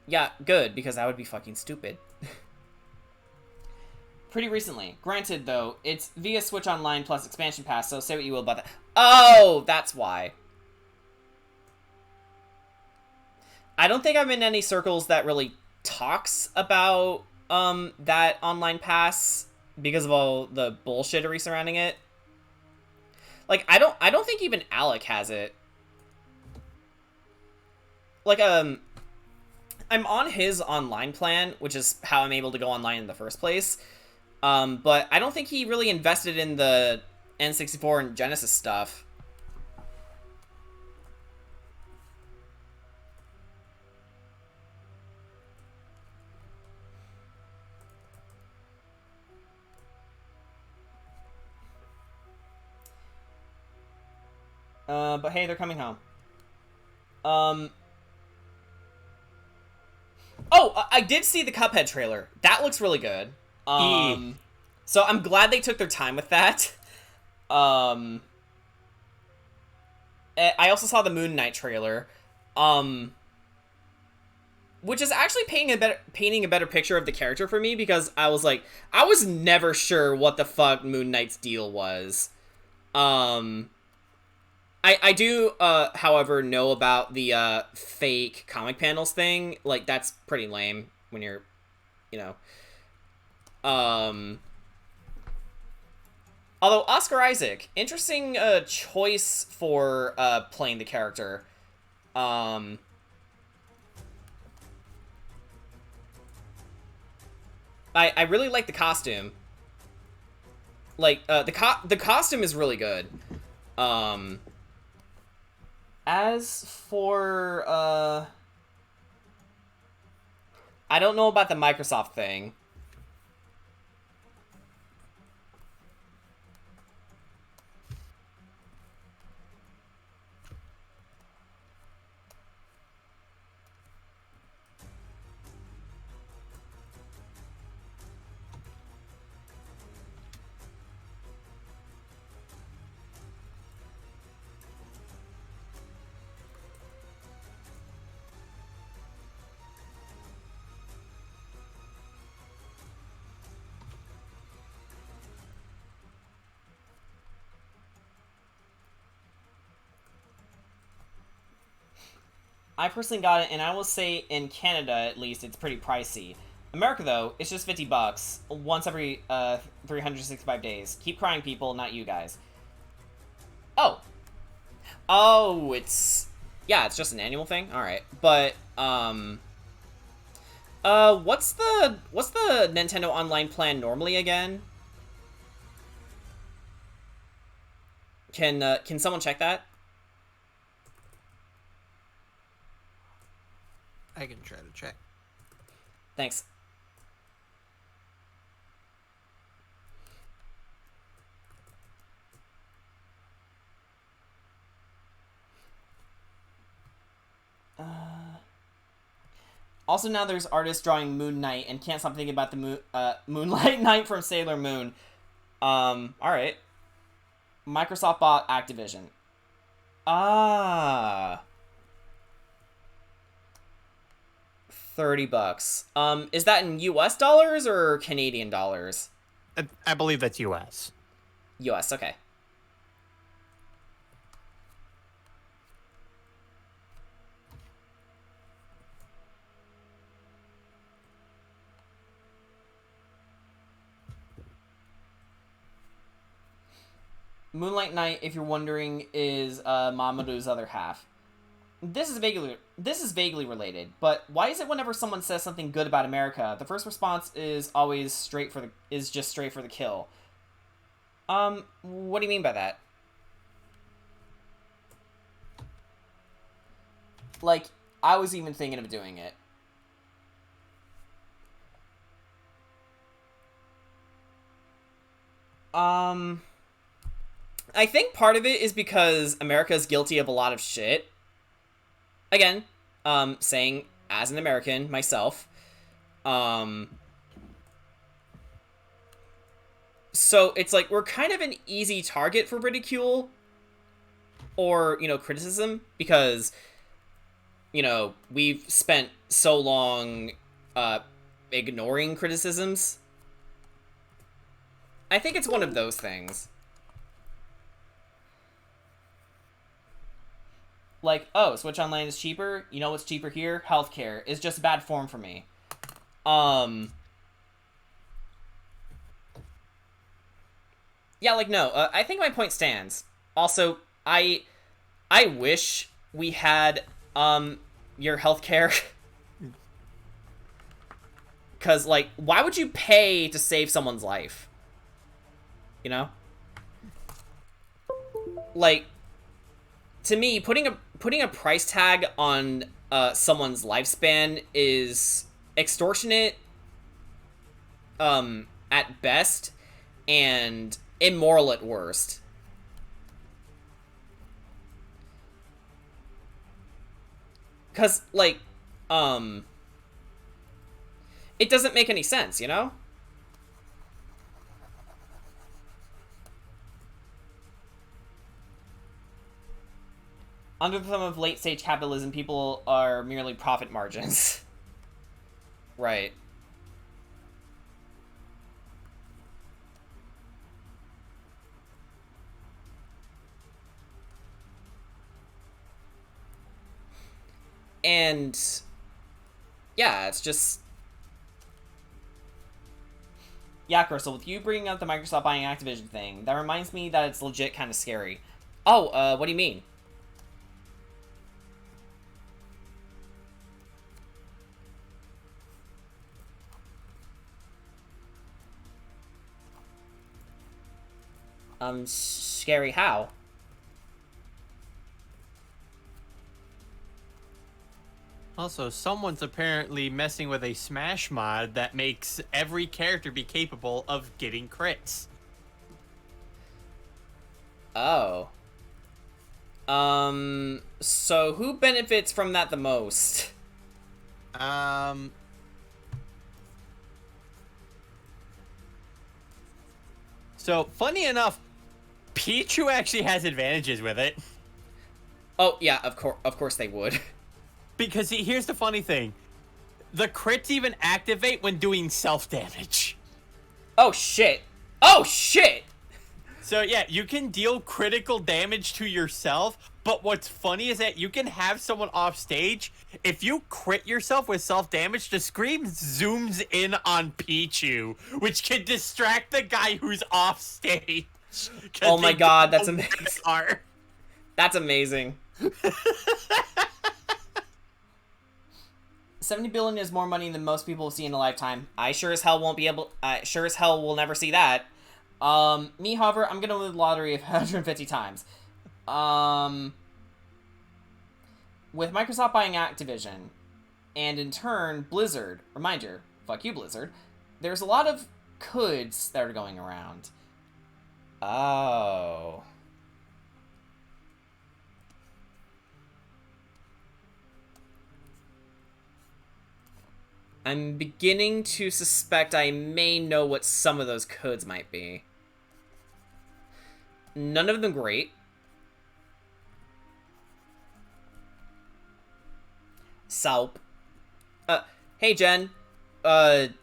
Yeah, good, because that would be fucking stupid. Pretty recently. Granted, though, it's via Switch Online plus expansion pass, so say what you will about that. Oh, that's why. I don't think I'm in any circles that really talks about that online pass because of all the bullshittery surrounding it. Like I don't think even Alec has it. Like I'm on his online plan, which is how I'm able to go online in the first place. But I don't think he really invested in the N64 and Genesis stuff. But hey, they're coming home. Oh, I did see the Cuphead trailer. That looks really good. So I'm glad they took their time with that. I also saw the Moon Knight trailer, which is actually painting a better picture of the character for me, because I was never sure what the fuck Moon Knight's deal was. I do, however, know about the fake comic panels thing. Like, that's pretty lame when you're, you know. Although Oscar Isaac, interesting choice for playing the character. I really like the costume. Like the costume is really good. As for I don't know about the Microsoft thing. I personally got it, and I will say in Canada, at least, it's pretty pricey. America, though, it's just $50 once every 365 days. Keep crying, people, not you guys. Oh. Oh, it's... Yeah, it's just an annual thing? Alright. But, what's the Nintendo Online plan normally again? Can someone check that? I can try to check. Thanks. Also, now there's artists drawing Moon Knight, and can't stop thinking about the Moonlight Knight from Sailor Moon. Alright. Microsoft bought Activision. Ah. $30. Is that in US dollars or Canadian dollars? I believe that's US. US, okay. Moonlight Knight, if you're wondering, is Mamadou's other half. This is vaguely related, but why is it whenever someone says something good about America, the first response is always just straight for the kill? What do you mean by that? Like, I was even thinking of doing it. I think part of it is because America is guilty of a lot of shit. Again, saying as an American myself. So it's like we're kind of an easy target for ridicule or, you know, criticism because, you know, we've spent so long ignoring criticisms. I think it's one of those things. Like, oh, Switch Online is cheaper? You know what's cheaper here? Healthcare is just bad form for me. Yeah, like, no, I think my point stands. Also, I wish we had, your healthcare. Because, like, why would you pay to save someone's life? You know? Like, to me, putting a price tag on someone's lifespan is extortionate at best and immoral at worst. Cause like it doesn't make any sense, you know? Under the thumb of late-stage capitalism, people are merely profit margins. Right. And yeah, it's just... Yeah, Crystal, with you bringing up the Microsoft buying Activision thing, that reminds me that it's legit kind of scary. Oh, what do you mean? Scary how? Also, someone's apparently messing with a Smash mod that makes every character be capable of getting crits. Oh. So who benefits from that the most? So, funny enough, Pichu actually has advantages with it. Oh, yeah, of course they would. Because, see, here's the funny thing. The crits even activate when doing self-damage. Oh, shit. Oh, shit! So, yeah, you can deal critical damage to yourself, but what's funny is that you can have someone off stage. If you crit yourself with self-damage, the screen zooms in on Pichu, which can distract the guy who's off stage. Oh my god, that's amazing. That's amazing. 70 billion is more money than most people will see in a lifetime. I sure as hell will never see that. Me, however, I'm gonna win the lottery 150 times. With Microsoft buying Activision, and in turn, Blizzard, reminder, fuck you, Blizzard, there's a lot of coulds that are going around. Oh. I'm beginning to suspect I may know what some of those codes might be. None of them great. Soap. Hey Jen. The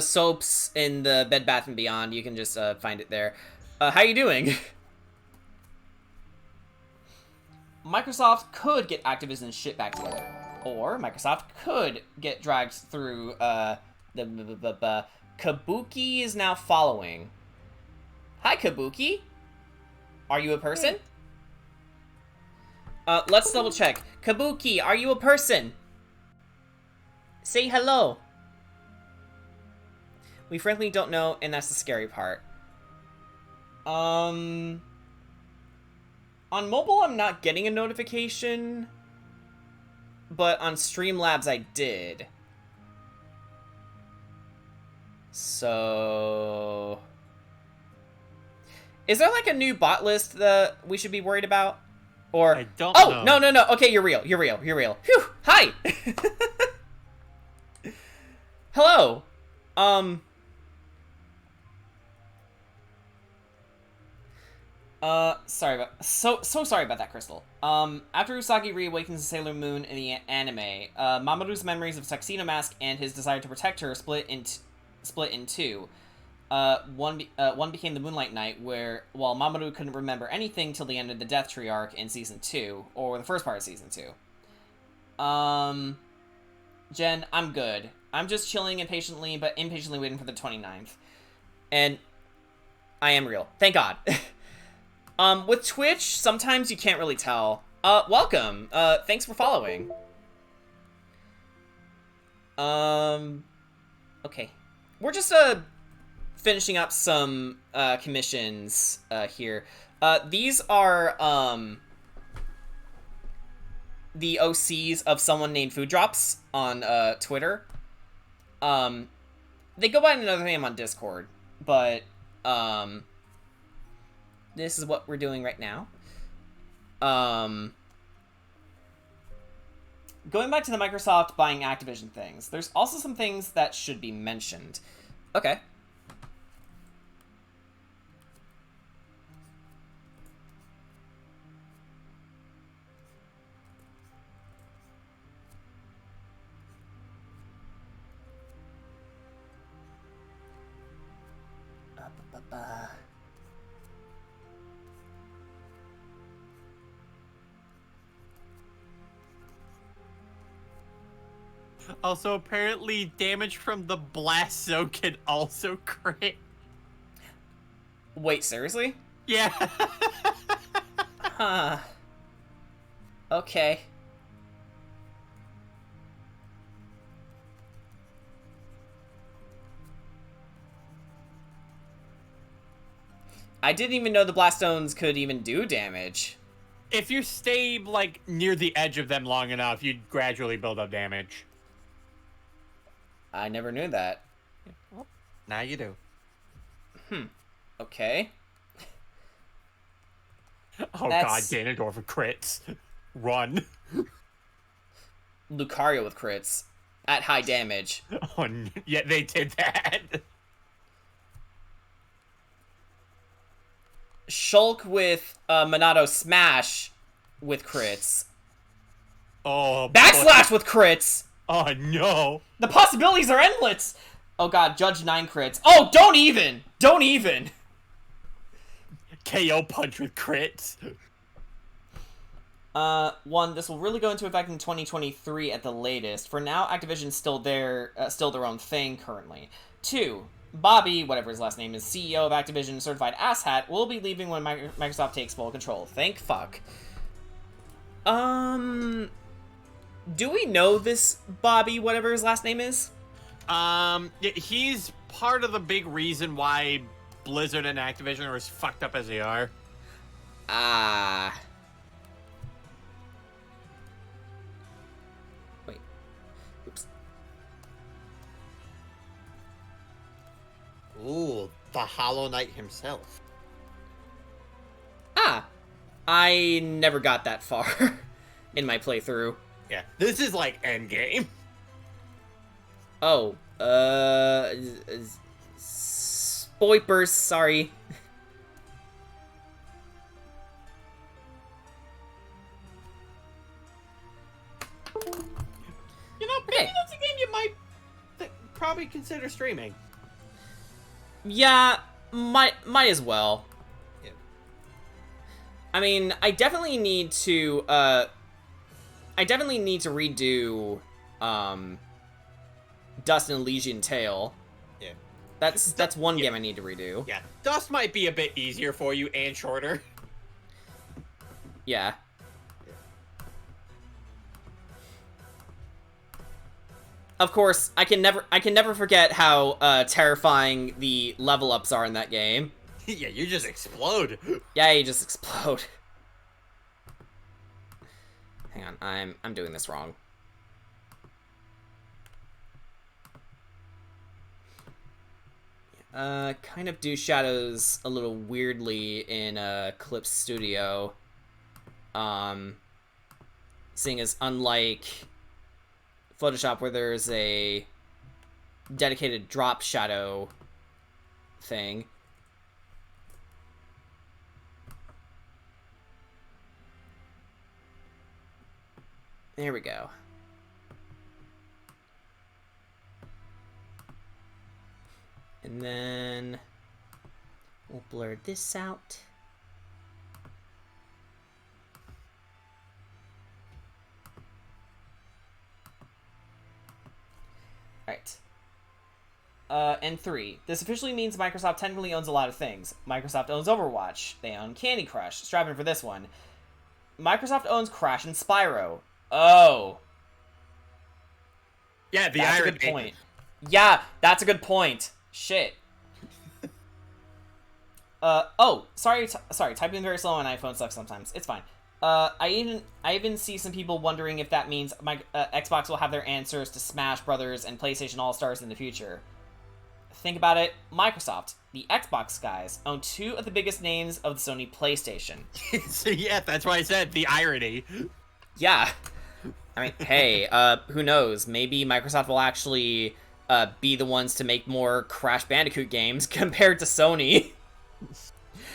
soaps in the Bed Bath & Beyond, you can just find it there. How you doing? Microsoft could get Activision's shit back together. Or Microsoft could get dragged through, Kabuki is now following. Hi, Kabuki. Are you a person? Let's double check. Kabuki, are you a person? Say hello. We frankly don't know, and that's the scary part. On mobile, I'm not getting a notification, but on Streamlabs, I did. So... Is there, like, a new bot list that we should be worried about? Or... I don't know. Oh, no. Okay, you're real. You're real. Phew! Hi! Hello! Sorry about that, Crystal. After Usagi reawakens Sailor Moon in the anime, Mamoru's memories of Tuxedo Mask and his desire to protect her split in two. One became the Moonlight Night, while Mamoru couldn't remember anything till the end of the Death Tree arc in Season 2, or the first part of Season 2. Jen, I'm good. I'm just chilling impatiently waiting for the 29th. And I am real. Thank God. With Twitch, sometimes you can't really tell. Welcome. Thanks for following. Okay. We're just, finishing up some, commissions, here. These are, the OCs of someone named Food Drops on, Twitter. They go by another name on Discord, but, this is what we're doing right now. Going back to the Microsoft buying Activision things, there's also some things that should be mentioned. Okay. Also, apparently, damage from the blast zone can also crit. Wait, seriously? Yeah. Huh. Okay. I didn't even know the blast zones could even do damage. If you stay, like, near the edge of them long enough, you'd gradually build up damage. I never knew that. Well, now you do. Okay. Oh god, Ganondorf with crits. Run. Lucario with crits. At high damage. Oh, yeah, they did that. Shulk with Monado Smash with crits. Oh, Backslash with crits! Oh no. The possibilities are endless! Oh god, Judge 9 crits. Oh, don't even! Don't even! KO punch with crits. One, this will really go into effect in 2023 at the latest. For now, Activision's still their own thing currently. 2, Bobby, whatever his last name is, CEO of Activision, certified asshat, will be leaving when Microsoft takes full control. Thank fuck. Do we know this Bobby, whatever his last name is? He's part of the big reason why Blizzard and Activision are as fucked up as they are. Wait. Oops. Ooh, the Hollow Knight himself. I never got that far in my playthrough. Yeah, this is like endgame. Oh, spoipers, sorry. You know, maybe that's a game you might probably consider streaming. Yeah, might as well. Yeah. I mean, I definitely need to redo, Dust and Elysian Tale. Yeah. That's one game I need to redo. Yeah, Dust might be a bit easier for you and shorter. Yeah. of course, I can never forget how terrifying the level ups are in that game. Yeah, you just explode. Yeah, you just explode. Hang on, I'm doing this wrong. Kind of do shadows a little weirdly in Clip Studio. Seeing as unlike Photoshop where there's a dedicated drop shadow thing. There we go. And then we'll blur this out. Alright. And 3. This officially means Microsoft technically owns a lot of things. Microsoft owns Overwatch. They own Candy Crush. Strapping for this one. Microsoft owns Crash and Spyro. Oh. Yeah, the That's irony. a good point. Yeah, that's a good point. Shit. Oh, sorry, typing very slow on iPhone sucks sometimes. It's fine. I even see some people wondering if that means Xbox will have their answers to Smash Brothers and PlayStation All-Stars in the future. Think about it. Microsoft, the Xbox guys, own 2 of the biggest names of the Sony PlayStation. So yeah, that's why I said the irony. Yeah. I mean, hey, who knows? Maybe Microsoft will actually be the ones to make more Crash Bandicoot games compared to Sony.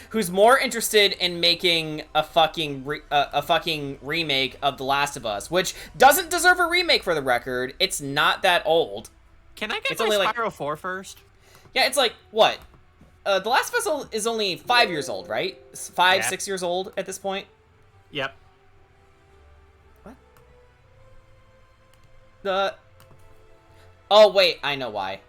Who's more interested in making a fucking remake of The Last of Us, which doesn't deserve a remake for the record. It's not that old. Can I get It's my only like- Spyro 4 first? Yeah, it's like, what? The Last of Us is only 5 years old, right? 5, Yeah. 6 years old at this point? Yep. What? Oh, wait, I know why.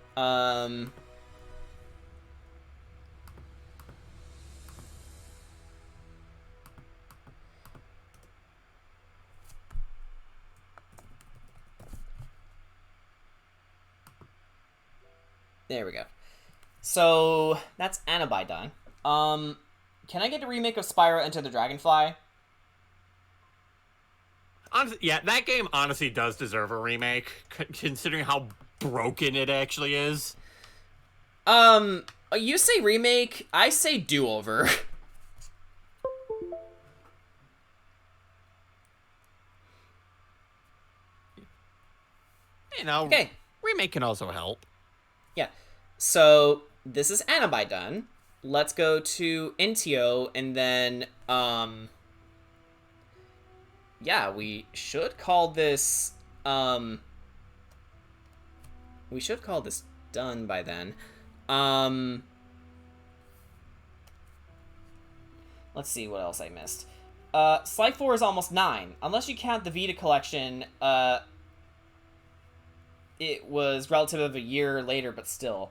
There we go. So, that's Anabai done. Can I get a remake of Spyro Enter the Dragonfly? Honestly, yeah, that game honestly does deserve a remake, considering how broken it actually is. You say remake, I say do-over. You know, Okay. remake can also help. Yeah. So, this is Anabai done. Let's go to Intio, and then, yeah, we should call this, done by then. Let's see what else I missed. Slide 4 is almost 9. Unless you count the Vita collection, it was relative of a year later, but still.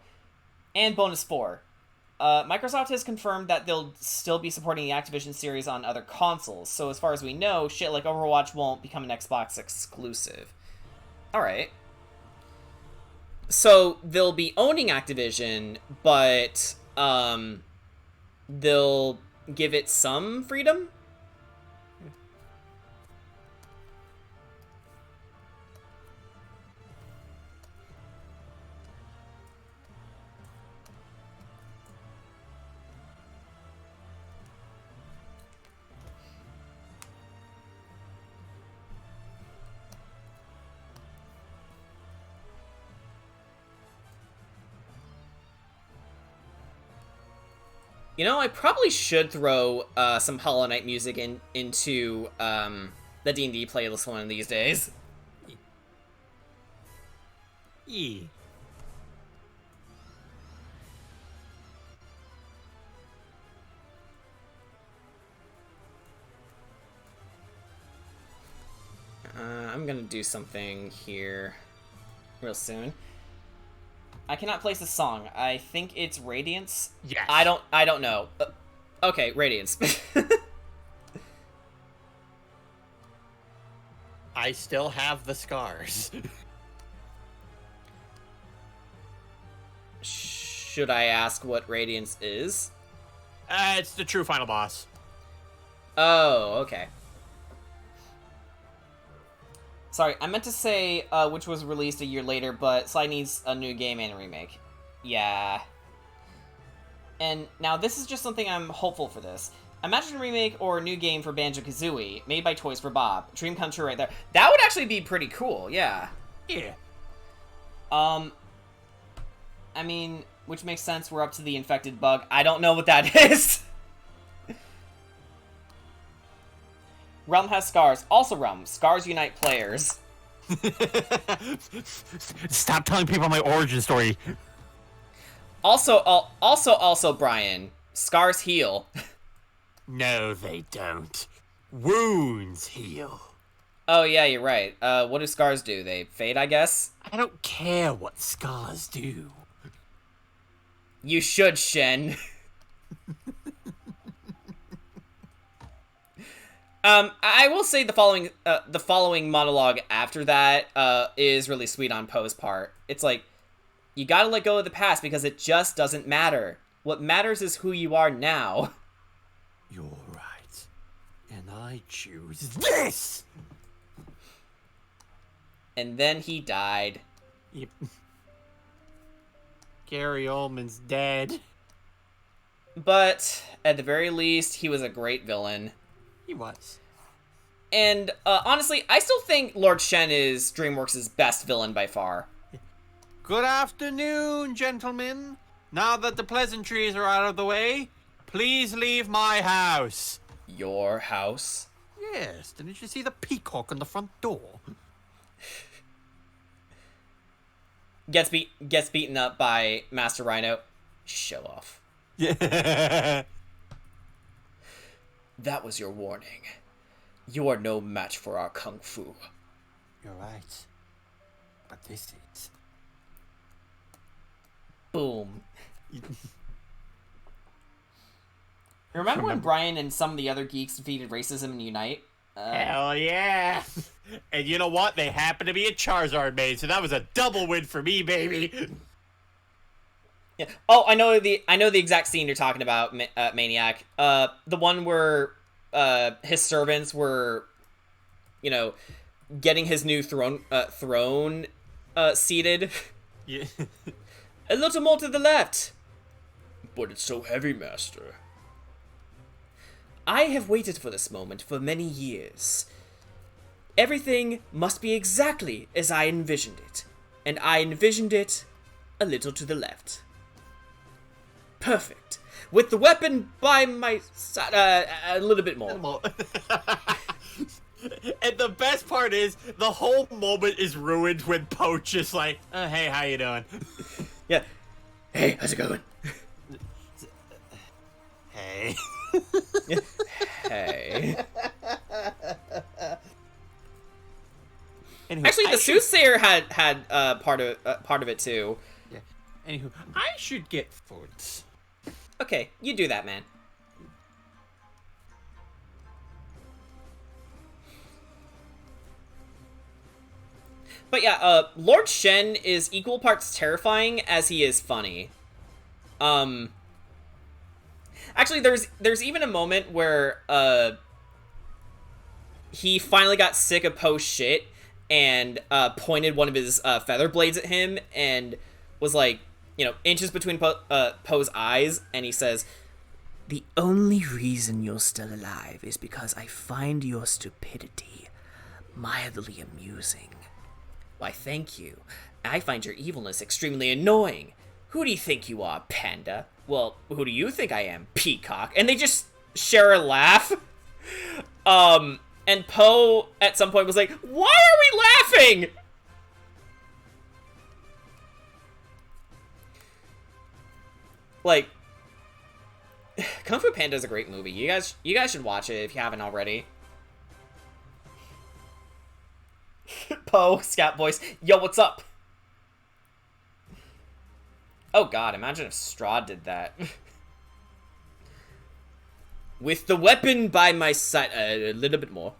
And bonus 4. Microsoft has confirmed that they'll still be supporting the Activision series on other consoles, so as far as we know, shit like Overwatch won't become an Xbox exclusive. Alright. So, they'll be owning Activision, but, they'll give it some freedom? You know, I probably should throw some Hollow Knight music into the D&D playlist one of these days. Yeah. I'm gonna do something here real soon. I cannot place a song. I think it's Radiance. Yes. I don't know. Okay, Radiance. I still have the scars. Should I ask what Radiance is? It's the true final boss. Oh, okay. Sorry, I meant to say which was released a year later, but Sly needs a new game and a remake. Yeah. And now this is just something I'm hopeful for this. Imagine a remake or a new game for Banjo-Kazooie, made by Toys for Bob. Dream come true right there. That would actually be pretty cool, yeah. Yeah. I mean, which makes sense, we're up to the infected bug. I don't know what that is. Realm has scars. Also Realm. Scars unite players. Stop telling people my origin story. Also, Brian. Scars heal. No, they don't. Wounds heal. Oh, yeah, you're right. What do scars do? They fade, I guess? I don't care what scars do. You should, Shen. I will say the following monologue after that is really sweet on Poe's part. It's like, you gotta let go of the past because it just doesn't matter. What matters is who you are now. You're right. And I choose this! And then he died. Yep. Gary Oldman's dead. But, at the very least, he was a great villain. He was. And, honestly, I still think Lord Shen is DreamWorks' best villain by far. Good afternoon, gentlemen. Now that the pleasantries are out of the way, please leave my house. Your house? Yes, didn't you see the peacock on the front door? Gets beaten up by Master Rhino. Show off. Yeah. That was your warning. You are no match for our kung fu. You're right. But this is... Boom. Remember when Brian and some of the other geeks defeated racism in Unite? Hell yeah! And you know what? They happen to be a Charizard main, so that was a double win for me, baby. Yeah. Oh, I know the exact scene you're talking about, Maniac. The one where his servants were, getting his new throne seated. Yeah. A little more to the left. But it's so heavy, Master. I have waited for this moment for many years. Everything must be exactly as I envisioned it. And I envisioned it a little to the left. Perfect. With the weapon by my side, a little bit more. And the best part is, the whole moment is ruined when Poach just like, hey, how you doing? Yeah. Hey, how's it going? Hey. Hey. Anywho, Actually, the soothsayer had part of it too. Yeah. Anywho, I should get food. Okay, you do that, man. But yeah, Lord Shen is equal parts terrifying as he is funny. Actually, there's even a moment where he finally got sick of Poe's shit and pointed one of his feather blades at him and was like, inches between Poe's eyes, and he says, "The only reason you're still alive is because I find your stupidity mildly amusing. Why, thank you. I find your evilness extremely annoying. Who do you think you are, Panda? Well, who do you think I am, Peacock?" And they just share a laugh. And Poe at some point was like, "Why are we laughing?" Like, Kung Fu Panda is a great movie. You guys should watch it if you haven't already. Poe, scout voice. Yo, what's up? Oh god, imagine if Strahd did that. With the weapon by my side, a little bit more.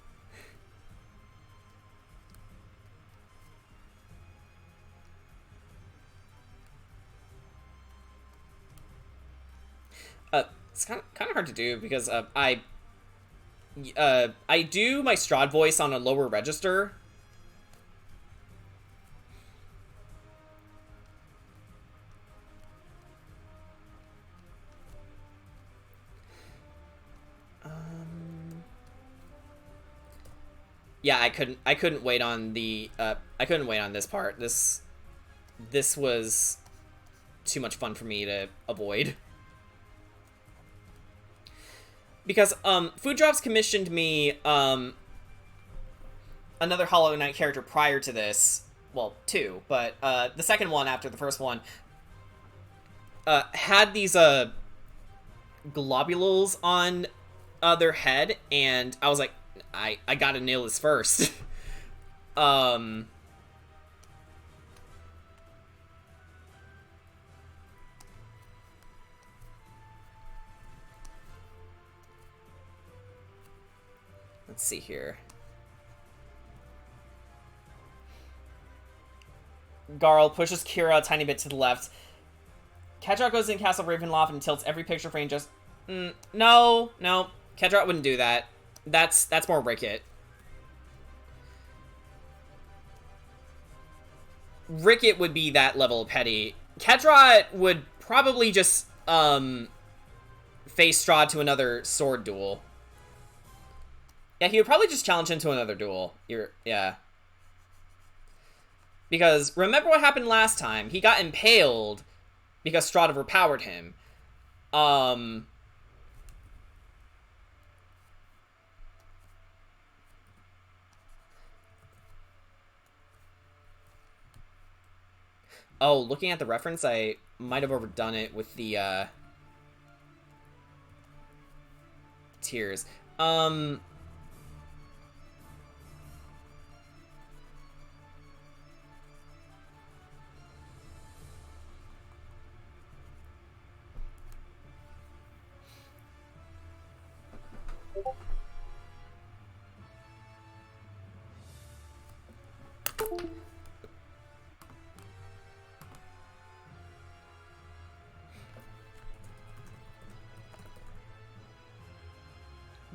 It's kind of hard to do because I do my Strahd voice on a lower register. Yeah, I couldn't wait on the I couldn't wait on this part. This was too much fun for me to avoid. Because Food Drops commissioned me another Hollow Knight character prior to this. Well, two, but the second one after the first one had these globules on their head, and I was like, I gotta nail this first. Let's see here. Garl pushes Kira a tiny bit to the left. Kedrot goes in Castle Ravenloft and tilts every picture frame just... no. Kedrot wouldn't do that. That's more Rickett. Rickett would be that level of petty. Kedrot would probably just face Strahd to another sword duel. Yeah, he would probably just challenge him to another duel. Yeah. Because remember what happened last time? He got impaled because Strahd overpowered him. Oh, looking at the reference, I might have overdone it with the, tears.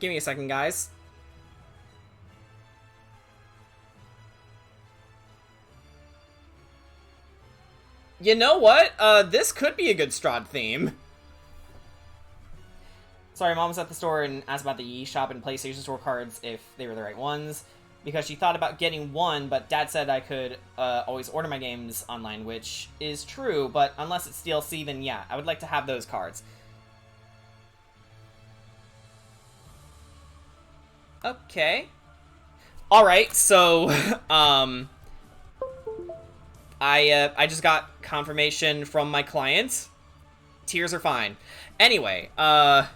Give me a second, guys. You know what? This could be a good Strahd theme. Sorry, Mom was at the store and asked about the eShop and PlayStation Store cards, if they were the right ones. Because she thought about getting one, but Dad said I could always order my games online, which is true, but unless it's DLC, then yeah, I would like to have those cards. Okay. Alright, so, I just got confirmation from my client. Tears are fine. Anyway, I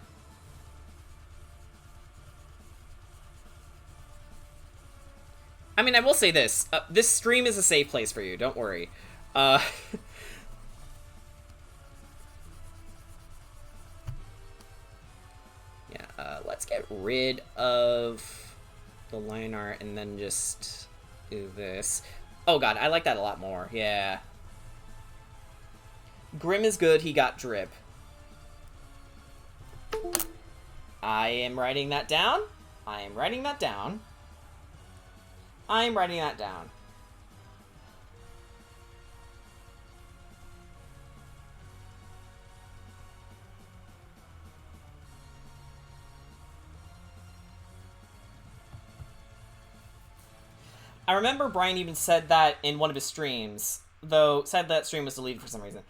mean, I will say this. This stream is a safe place for you, don't worry. Let's get rid of the line art and then just do this. Oh god, I like that a lot more. Yeah. Grim is good, he got drip. I am writing that down. I am writing that down. I remember Brian even said that in one of his streams, though said that stream was deleted for some reason.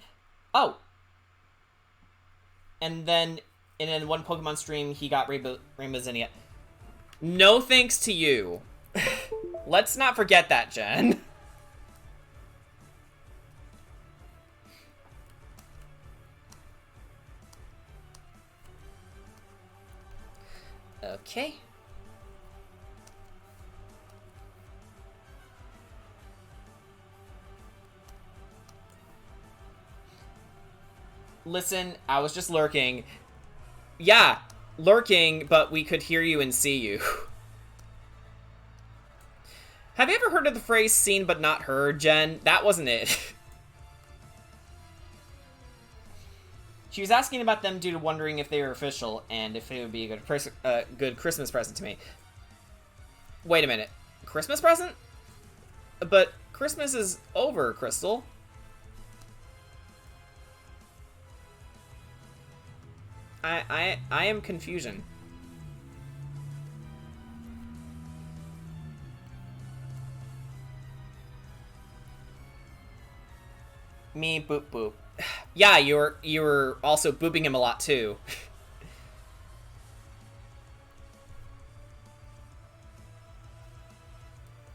Oh. And then in one Pokemon stream, he got Rainbow Zinnia. No thanks to you. Let's not forget that, Jen. Okay. Listen, I was just lurking. Yeah, lurking, but we could hear you and see you. Have you ever heard of the phrase seen but not heard, Jen? That wasn't it. She was asking about them due to wondering if they were official and if it would be a good Christmas present to me. Wait a minute. Christmas present? But Christmas is over, Crystal. I am confusion. Me boop boop. Yeah, you were also booping him a lot too.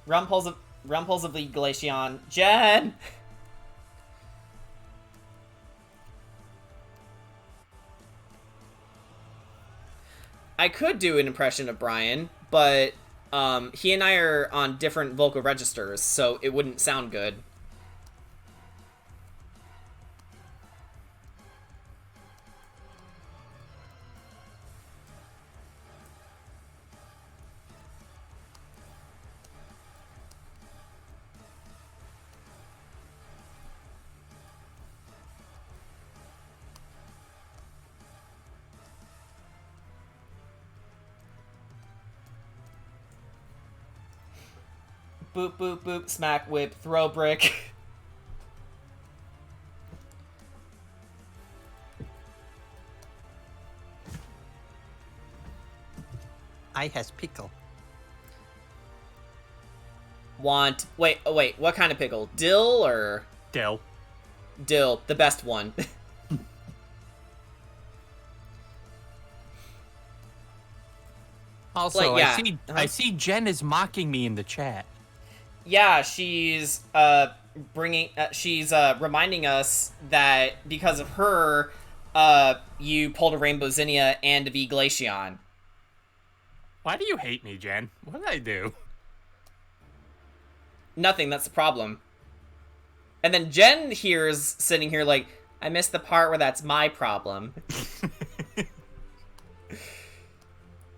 Rumples of the Glacian. Jen! I could do an impression of Brian, but he and I are on different vocal registers, so it wouldn't sound good. Boop, boop, boop, smack, whip, throw brick. I has pickle. Want... Wait, what kind of pickle? Dill or... Dill. Dill, the best one. Also, Like, yeah. I see Jen is mocking me in the chat. Yeah, she's reminding us that because of her, you pulled a Rainbow Zinnia and a V Glacian. Why do you hate me, Jen? What did I do? Nothing, that's the problem. And then Jen here's sitting here like, I missed the part where that's my problem.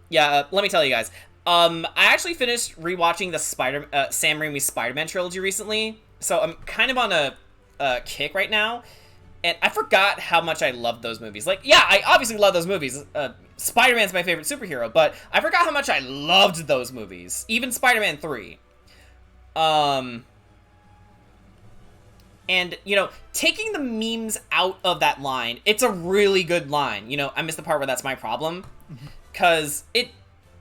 Yeah, let me tell you guys. I actually finished rewatching the Sam Raimi Spider-Man trilogy recently, so I'm kind of on a kick right now, and I forgot how much I loved those movies. Like, yeah, I obviously love those movies. Spider-Man's my favorite superhero, but I forgot how much I loved those movies. Even Spider-Man 3. And, you know, taking the memes out of that line, it's a really good line. You know, I missed the part where that's my problem, because it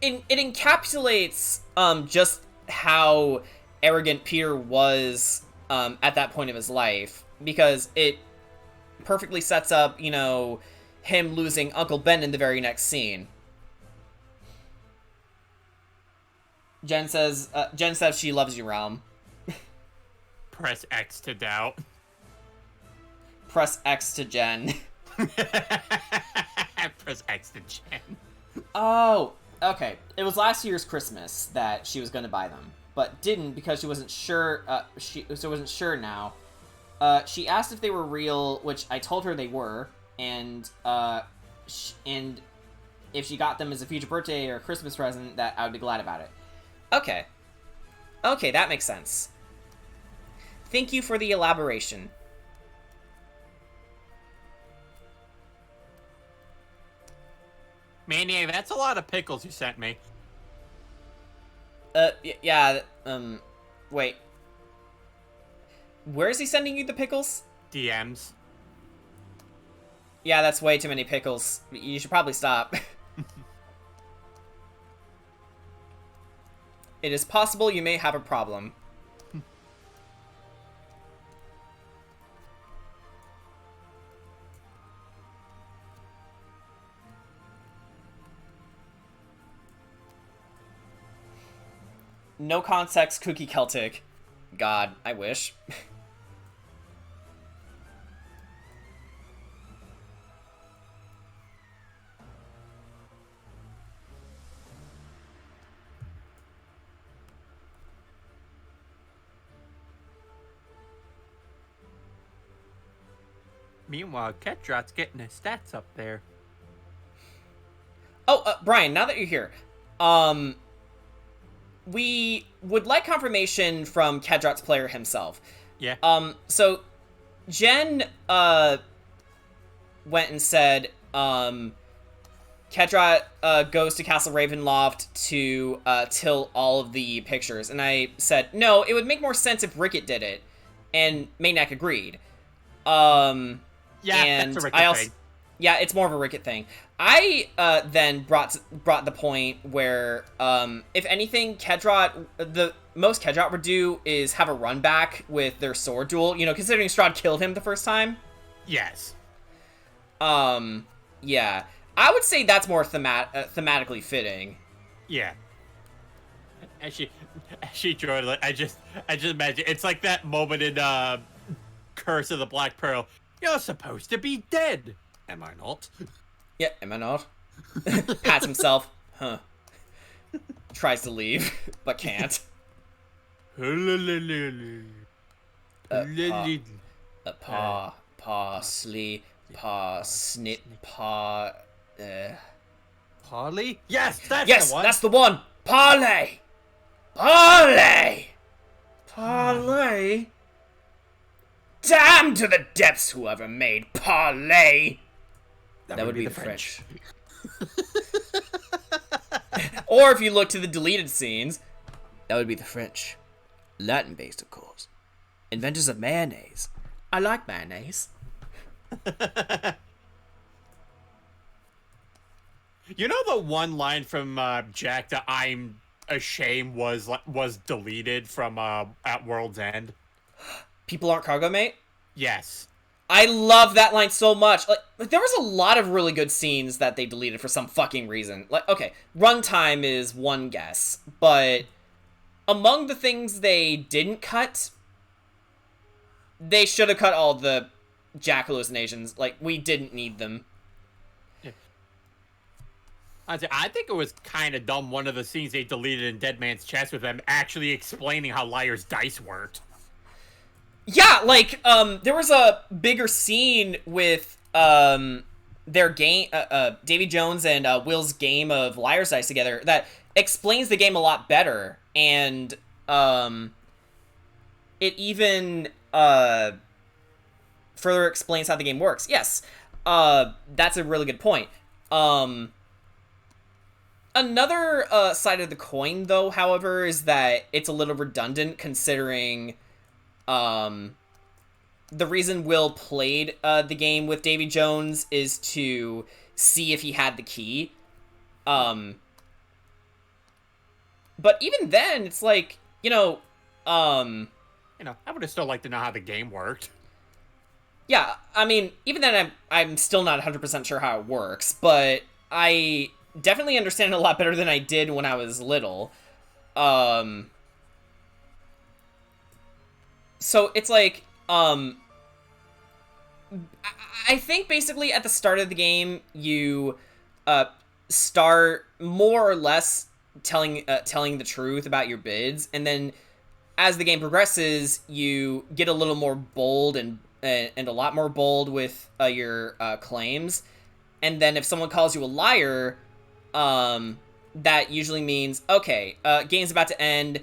encapsulates just how arrogant Peter was at that point of his life, because it perfectly sets up, you know, him losing Uncle Ben in the very next scene. Jen says she loves you, Realm. Press X to doubt. Press X to Jen. Press X to Jen. Oh, okay. It was last year's Christmas that she was going to buy them, but didn't because she wasn't sure. She wasn't sure now. She asked if they were real, which I told her they were, and if she got them as a future birthday or Christmas present, that I would be glad about it. Okay. Okay, that makes sense. Thank you for the elaboration. Maniac, that's a lot of pickles you sent me. Yeah, wait. Where is he sending you the pickles? DMs. Yeah, that's way too many pickles. You should probably stop. It is possible you may have a problem. No context, Kooky Celtic. God, I wish. Meanwhile, Ketrat's getting his stats up there. Oh, Brian, now that you're here, we would like confirmation from Kedrat's player himself. Yeah. So Jen went and said, Kedra goes to Castle Ravenloft to tilt all of the pictures. And I said, no, it would make more sense if Rickett did it. And Maniac agreed. Yeah, and that's a Rickett thing. Yeah, it's more of a Rickett thing. I then brought the point where, if anything, the most Kedrot would do is have a run back with their sword duel. You know, considering Strahd killed him the first time. Yes. Yeah. I would say that's more thematically fitting. Yeah. She joined. Like, I just imagine it's like that moment in Curse of the Black Pearl. You're supposed to be dead. Am I not? Yeah, am I not? Pats himself. Huh. Tries to leave, but can't. Parsley, parsnip, Parley? Yes, that's yes, the one. that's the one. Parley, parley, parley. Damn to the depths, whoever made parley. That would be the French. Or if you look to the deleted scenes, that would be the French. Latin-based, of course. Inventors of mayonnaise. I like mayonnaise. You know the one line from Jack that I'm ashamed was deleted from at World's End? People aren't cargo, mate? Yes. I love that line so much. Like, there was a lot of really good scenes that they deleted for some fucking reason. Like, okay, runtime is one guess, but among the things they didn't cut, they should have cut all the Jack hallucinations. Like, we didn't need them. Yeah. I think it was kind of dumb, one of the scenes they deleted in Dead Man's Chest with them actually explaining how Liar's dice worked. Yeah, like, there was a bigger scene with, their game, Davy Jones and, Will's game of Liar's Dice together that explains the game a lot better, and, it even, further explains how the game works. Yes, that's a really good point. Another, side of the coin, though, however, is that it's a little redundant considering, the reason Will played the game with Davy Jones is to see if he had the key. But even then, it's like, I would have still liked to know how the game worked. Yeah, I mean, even then, I'm still not 100% sure how it works, but I definitely understand it a lot better than I did when I was little. So it's like, I think basically at the start of the game, you start more or less telling the truth about your bids, and then as the game progresses, you get a little more bold and a lot more bold with your claims. And then if someone calls you a liar, that usually means, okay, game's about to end.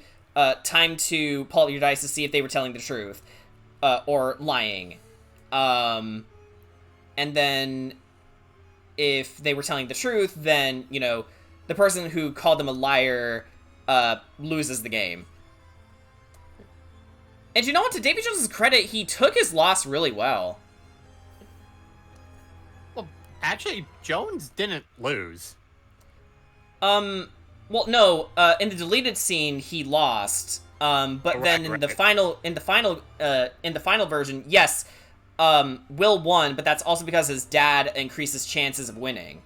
Time to pull out your dice to see if they were telling the truth, or lying. And then if they were telling the truth, then, the person who called them a liar, loses the game. And you know what? To Davy Jones' credit, he took his loss really well. Well, actually, Jones didn't lose. Well, no. In the deleted scene, he lost. But then in the final version, yes, Will won, but that's also because his dad increased his chances of winning.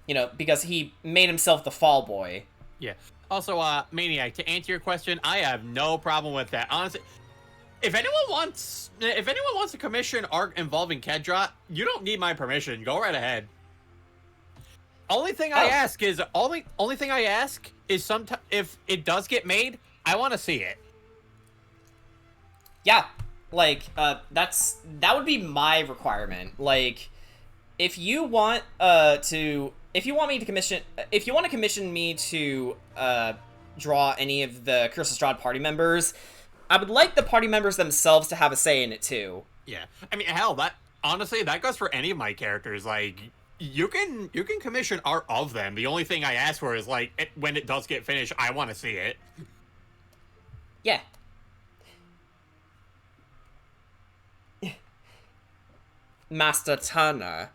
Yeah. Because he made himself the fall boy. Yeah. Also, Maniac, to answer your question, I have no problem with that. Honestly, if anyone wants to commission art involving Kedra, you don't need my permission. Go right ahead. Only thing I ask is sometimes if it does get made, I want to see it. Yeah, like that would be my requirement. Like, if you want to commission me to draw any of the Curse of Strahd party members, I would like the party members themselves to have a say in it too. Yeah, I mean, hell, honestly, that goes for any of my characters. Like, you can commission art of them. The only thing I ask for is like when it does get finished, I want to see it. Yeah. Master Turner,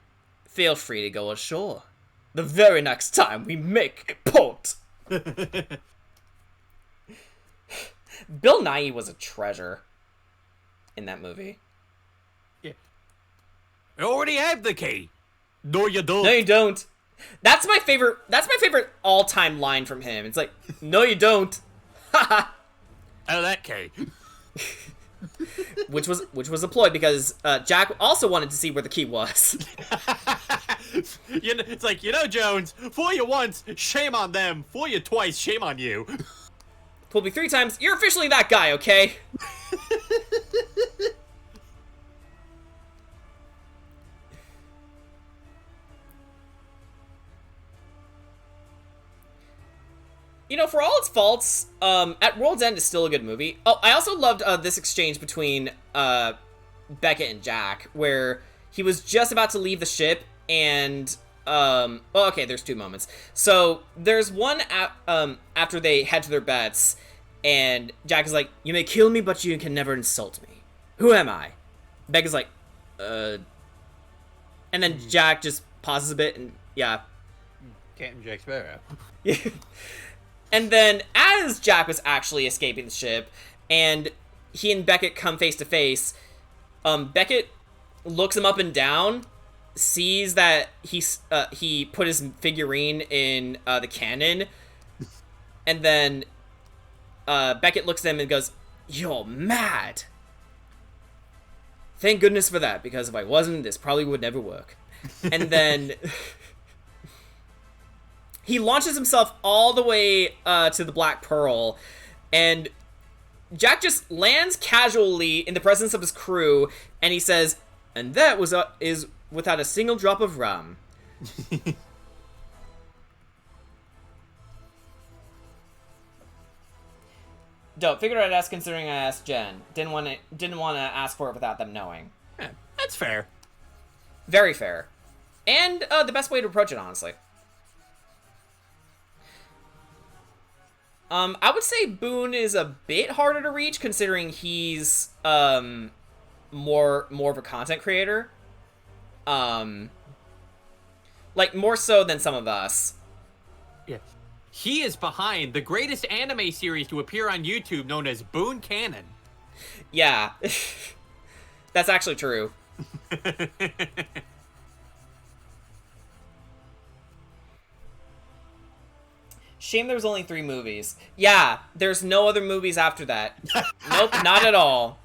feel free to go ashore. The very next time we make port. Bill Nighy was a treasure in that movie. Yeah. I already have the key. No, you don't. No, you don't. That's my favorite. That's my favorite all-time line from him. It's like, no, you don't. Haha. Oh, that key. which was a ploy because Jack also wanted to see where the key was. It's like, Jones, fool you once, shame on them. Fool you twice, shame on you. Fooled me 3 times. You're officially that guy, okay? For all its faults, At World's End is still a good movie. Oh, I also loved this exchange between Beckett and Jack, where he was just about to leave the ship, and okay, there's 2 moments. So there's one after they head to their beds, and Jack is like, "You may kill me, but you can never insult me. Who am I?" Beckett's like, and then Jack just pauses a bit, and yeah, Captain Jack Sparrow. And then, as Jack was actually escaping the ship, and he and Beckett come face to face, Beckett looks him up and down, sees that he put his figurine in the cannon, and then Beckett looks at him and goes, "You're mad." Thank goodness for that, because if I wasn't, this probably would never work. And then he launches himself all the way to the Black Pearl, and Jack just lands casually in the presence of his crew, and he says, "And that is without a single drop of rum." Dope. Figured I'd ask considering I asked Jen. Didn't want to ask for it without them knowing. Yeah, that's fair. Very fair. And the best way to approach it, honestly. I would say Boone is a bit harder to reach, considering he's more of a content creator. Like, more so than some of us. Yeah. He is behind the greatest anime series to appear on YouTube, known as Boone Canon. Yeah. That's actually true. Shame there was only 3 movies. Yeah, there's no other movies after that. Nope, not at all.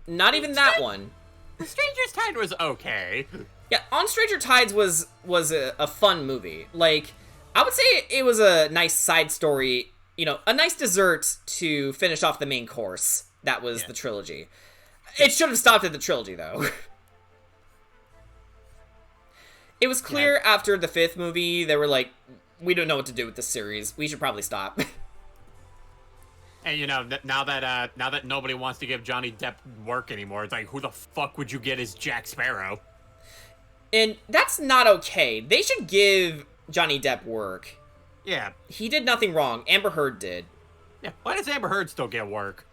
Not even that one. Stranger's Tide was okay. Yeah, On Stranger Tides was a fun movie. Like, I would say it was a nice side story, a nice dessert to finish off the main course. That was the trilogy. It should have stopped at the trilogy, though. It was clear after the 5th movie, they were like, we don't know what to do with this series. We should probably stop. And now that nobody wants to give Johnny Depp work anymore, it's like, who the fuck would you get as Jack Sparrow? And that's not okay. They should give Johnny Depp work. Yeah. He did nothing wrong. Amber Heard did. Yeah. Why does Amber Heard still get work?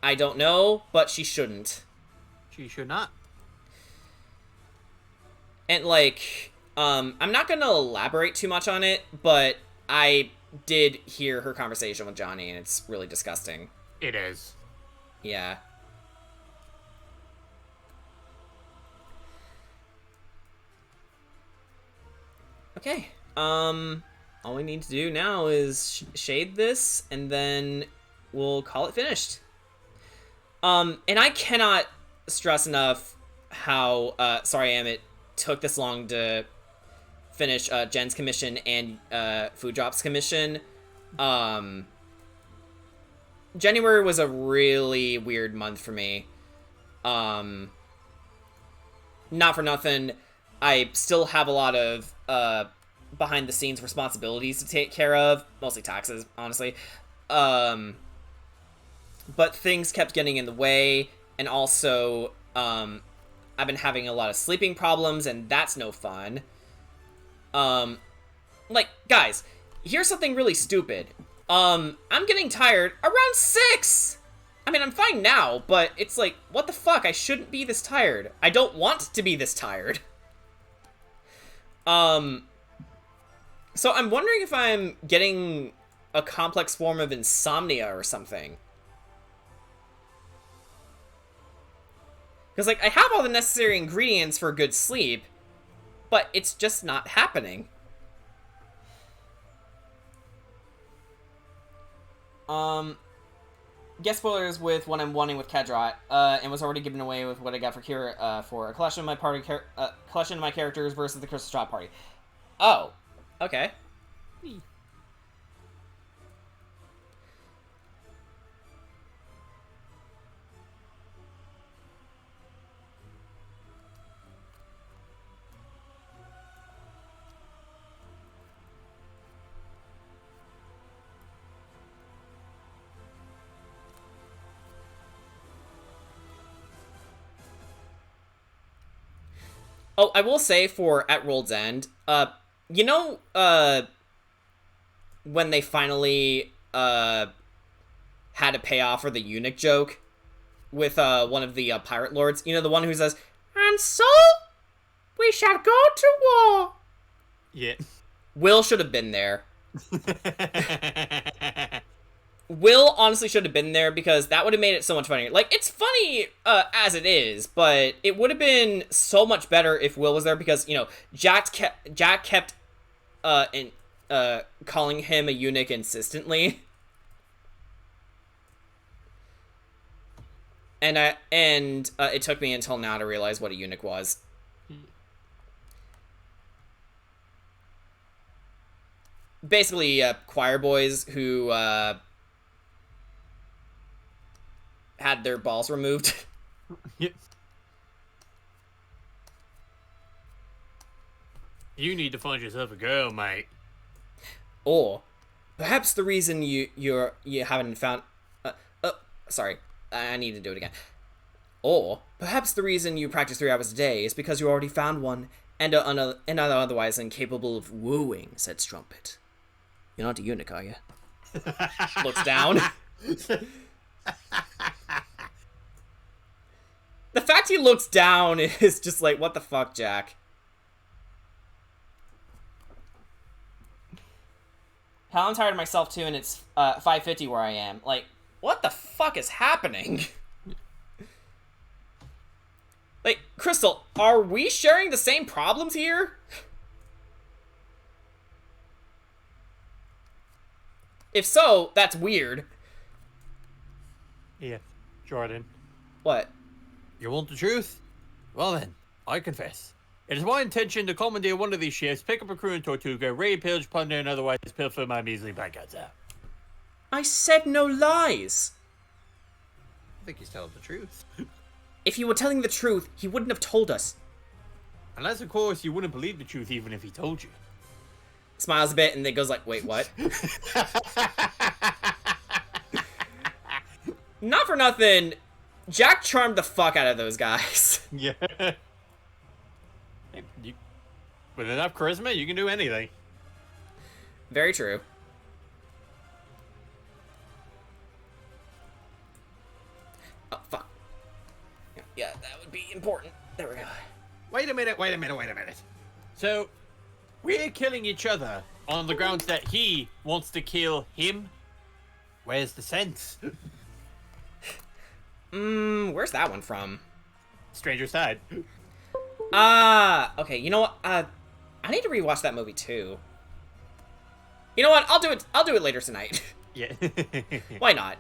I don't know, but she shouldn't. She should not. And, like, I'm not going to elaborate too much on it, but I did hear her conversation with Johnny, and it's really disgusting. It is. Yeah. Okay. All we need to do now is shade this, and then we'll call it finished. And I cannot stress enough how sorry I am it took this long to finish Jen's commission and Food Drop's commission. January was a really weird month for me. Not for nothing, I still have a lot of behind the scenes responsibilities to take care of, mostly taxes, honestly. but things kept getting in the way, and also, I've been having a lot of sleeping problems, and that's no fun. Like, guys, here's something really stupid. I'm getting tired around 6! I mean, I'm fine now, but it's like, what the fuck? I shouldn't be this tired. I don't want to be this tired. So I'm wondering if I'm getting a complex form of insomnia or something. Because, like, I have all the necessary ingredients for good sleep, but it's just not happening. Guest spoilers with what I'm wanting with Kadrat, and was already given away with what I got for Kira, for a collection of my collection of my characters versus the Crystal Straw Party. Oh, okay. Oh, I will say for At World's End, you know, when they finally, had a payoff for the eunuch joke with, one of the, pirate lords? You know, the one who says, "And so, we shall go to war." Yeah. Will should have been there. Will honestly should have been there because that would have made it so much funnier. Like, it's funny as it is, but it would have been so much better if Will was there because, you know, Jack kept calling him a eunuch insistently. And it took me until now to realize what a eunuch was. Basically, choir boys who had their balls removed. Yeah. You need to find yourself a girl, mate. Or perhaps the reason you haven't found sorry, I need to do it again. Or perhaps the reason you practice 3 hours a day is because you already found one and are otherwise incapable of wooing said strumpet. You're not a eunuch, are you? Looks down. The fact he looks down is just like, what the fuck, Jack? Hell, I'm tired of myself too, and it's 5:50 where I am. Like, what the fuck is happening? Like, Crystal, are we sharing the same problems here? If so, that's weird. Yeah, Jordan. What? You want the truth? Well then, I confess. It is my intention to commandeer one of these ships, pick up a crew in Tortuga, raid, pillage, plunder, and otherwise pilfer my measly blackouts out. I said no lies. I think he's telling the truth. If he were telling the truth, he wouldn't have told us. Unless, of course, you wouldn't believe the truth even if he told you. Smiles a bit and then goes like, wait, what? Not for nothing, Jack charmed the fuck out of those guys. Yeah. With enough charisma, you can do anything. Very true. Oh, fuck. Yeah, that would be important. There we go. Wait a minute. So, we're killing each other on the grounds that he wants to kill him? Where's the sense? Where's that one from? Stranger Side. Okay, you know what? I need to rewatch that movie too. You know what? I'll do it later tonight. Yeah. Why not?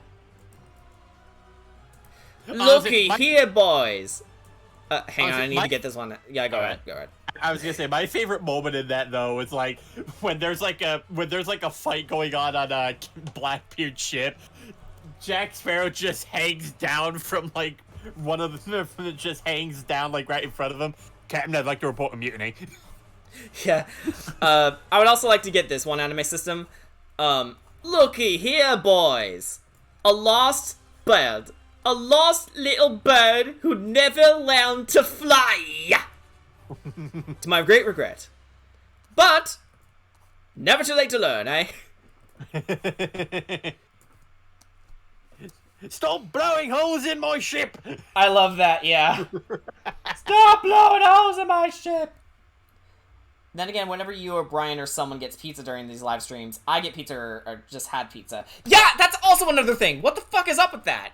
Looky here, boys. Hang on, I need to get this one. Yeah, go ahead. I was gonna say my favorite moment in that though is like when there's like a fight going on Blackbeard's ship. Jack Sparrow just hangs down from like one of them just hangs down like right in front of him. Captain, I'd like to report a mutiny. Yeah. I would also like to get this one out of my system. Looky here, boys. A lost bird. A lost little bird who never learned to fly. To my great regret. But, never too late to learn, eh? Stop blowing holes in my ship! I love that, yeah. Stop blowing holes in my ship! Then again, whenever you or Brian or someone gets pizza during these live streams, I get pizza or just had pizza. Yeah, that's also another thing! What the fuck is up with that?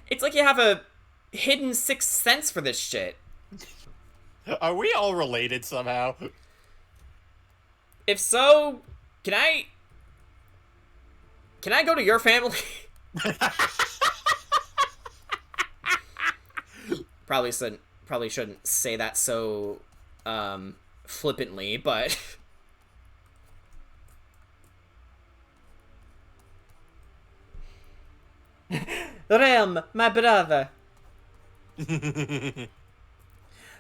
It's like you have a hidden sixth sense for this shit. Are we all related somehow? If so, can I go to your family? Probably shouldn't say that so flippantly, but Rem, my brother.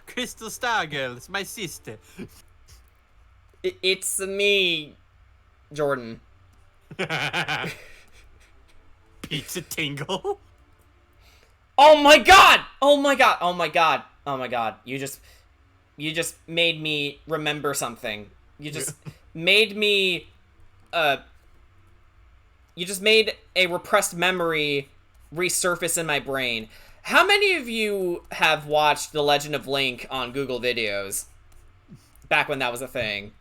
Crystal Stargirl, it's my sister. It's me, Jordan. Pizza tingle. Oh my god! Oh my god! Oh my god! Oh my god! You just made me remember something. You just made me you just made a repressed memory resurface in my brain. How many of you have watched The Legend of Link on Google Videos? Back when that was a thing.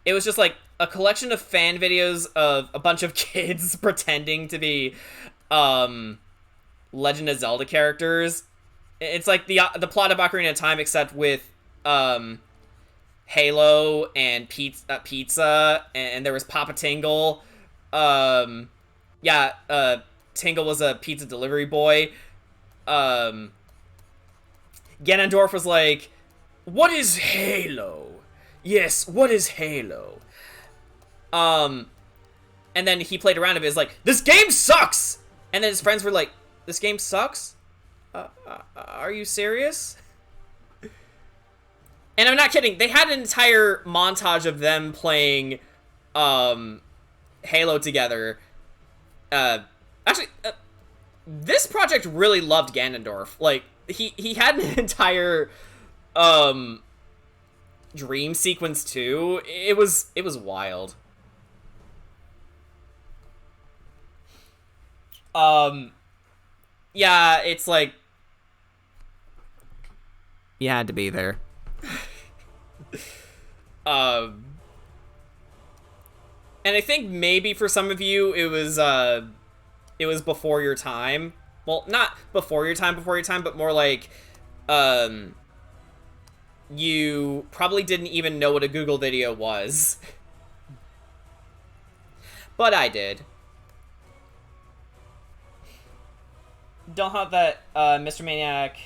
It was just like a collection of fan videos of a bunch of kids pretending to be Legend of Zelda characters. It's like the plot of Ocarina of Time, except with Halo and pizza, and there was Papa Tingle. Tingle was a pizza delivery boy. Ganondorf was like, "What is Halo? Yes, what is Halo?" And then he played around a bit. It's like, "This game sucks!" And then his friends were like, "This game sucks? Are you serious?" And I'm not kidding. They had an entire montage of them playing Halo together. This project really loved Ganondorf. Like, he had an entire dream sequence too. It was wild. Yeah, it's like you had to be there. And I think maybe for some of you it was before your time. Well, not before your time, but more like you probably didn't even know what a Google video was. But I did. Don't have that Mr. Maniac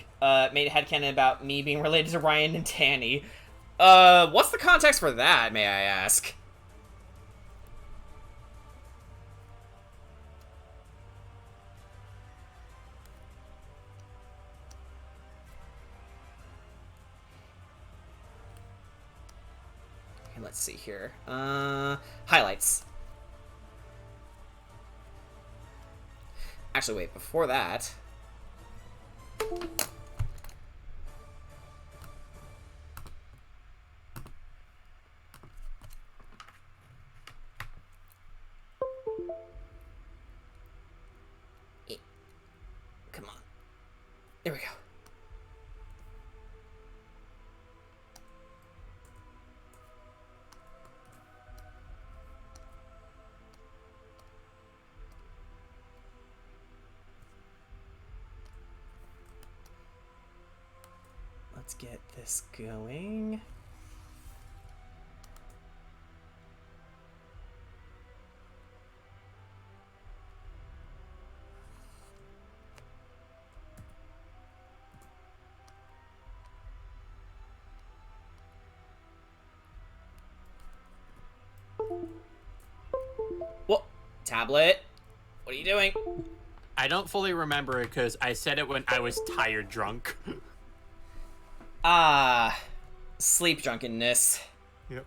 made a headcanon about me being related to Ryan and Tanny. What's the context for that, may I ask? Okay, let's see here. Highlights. Actually, wait, before that... Come on. There we go. Let's get this going. What? Tablet? What are you doing? I don't fully remember it because I said it when I was tired drunk. Sleep drunkenness. Yep.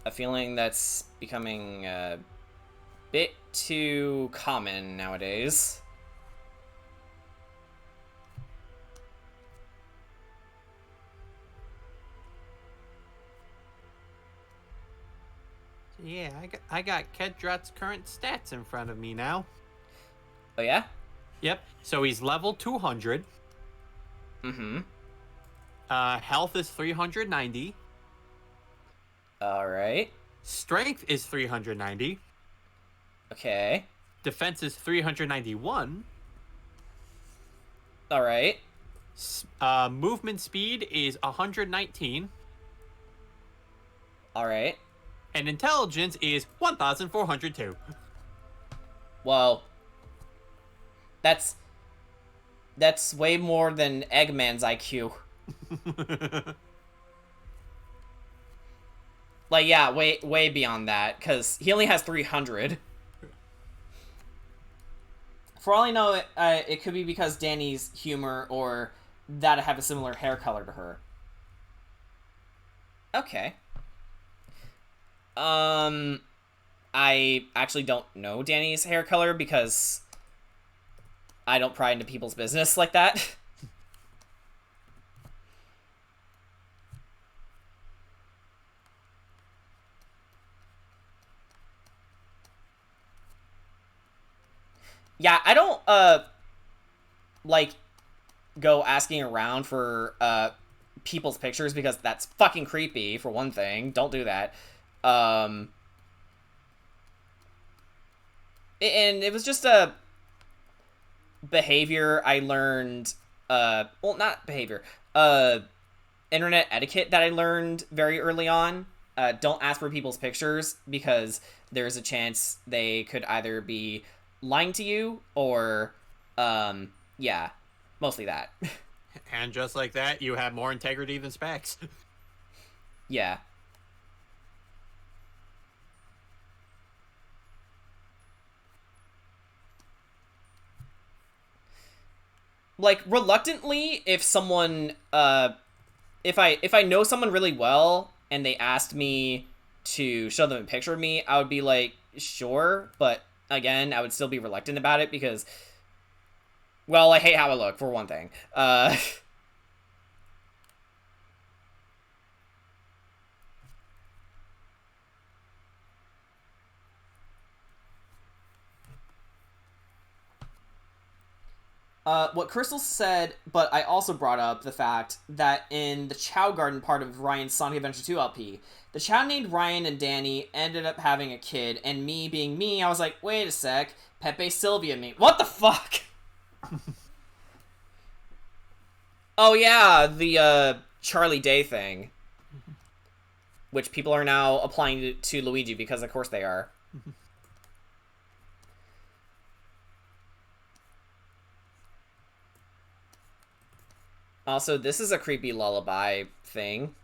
a feeling that's becoming a bit too common nowadays. Yeah, I got Kedrat's current stats in front of me now. Oh, yeah? Yep. So he's level 200. Mm-hmm. Health is 390. Alright. Strength is 390. Okay. Defense is 391. Alright. Movement speed is 119. Alright. And intelligence is 1,402. Well, that's way more than Eggman's IQ. Like, yeah, way beyond that, because he only has 300. For all I know, it could be because Danny's humor, or that I have a similar hair color to her. Okay. I actually don't know Danny's hair color because I don't pry into people's business like that. Yeah, I don't, like, go asking around for, people's pictures because that's fucking creepy, for one thing. Don't do that. And it was just a behavior I learned, well, not behavior, internet etiquette that I learned very early on. Don't ask for people's pictures because there's a chance they could either be lying to you or, yeah, mostly that. And just like that, you have more integrity than Specs. Yeah. Like, reluctantly, if someone, if I know someone really well and they asked me to show them a picture of me, I would be like, sure, but again, I would still be reluctant about it because, well, I hate how I look, for one thing. What Crystal said, but I also brought up the fact that in the Chow Garden part of Ryan's Sonic Adventure 2 LP, the Chow named Ryan and Danny ended up having a kid, and me being me, I was like, wait a sec, Pepe Sylvia me. What the fuck? Oh yeah, the Charlie Day thing. Which people are now applying to Luigi because of course they are. Also, this is a creepy lullaby thing.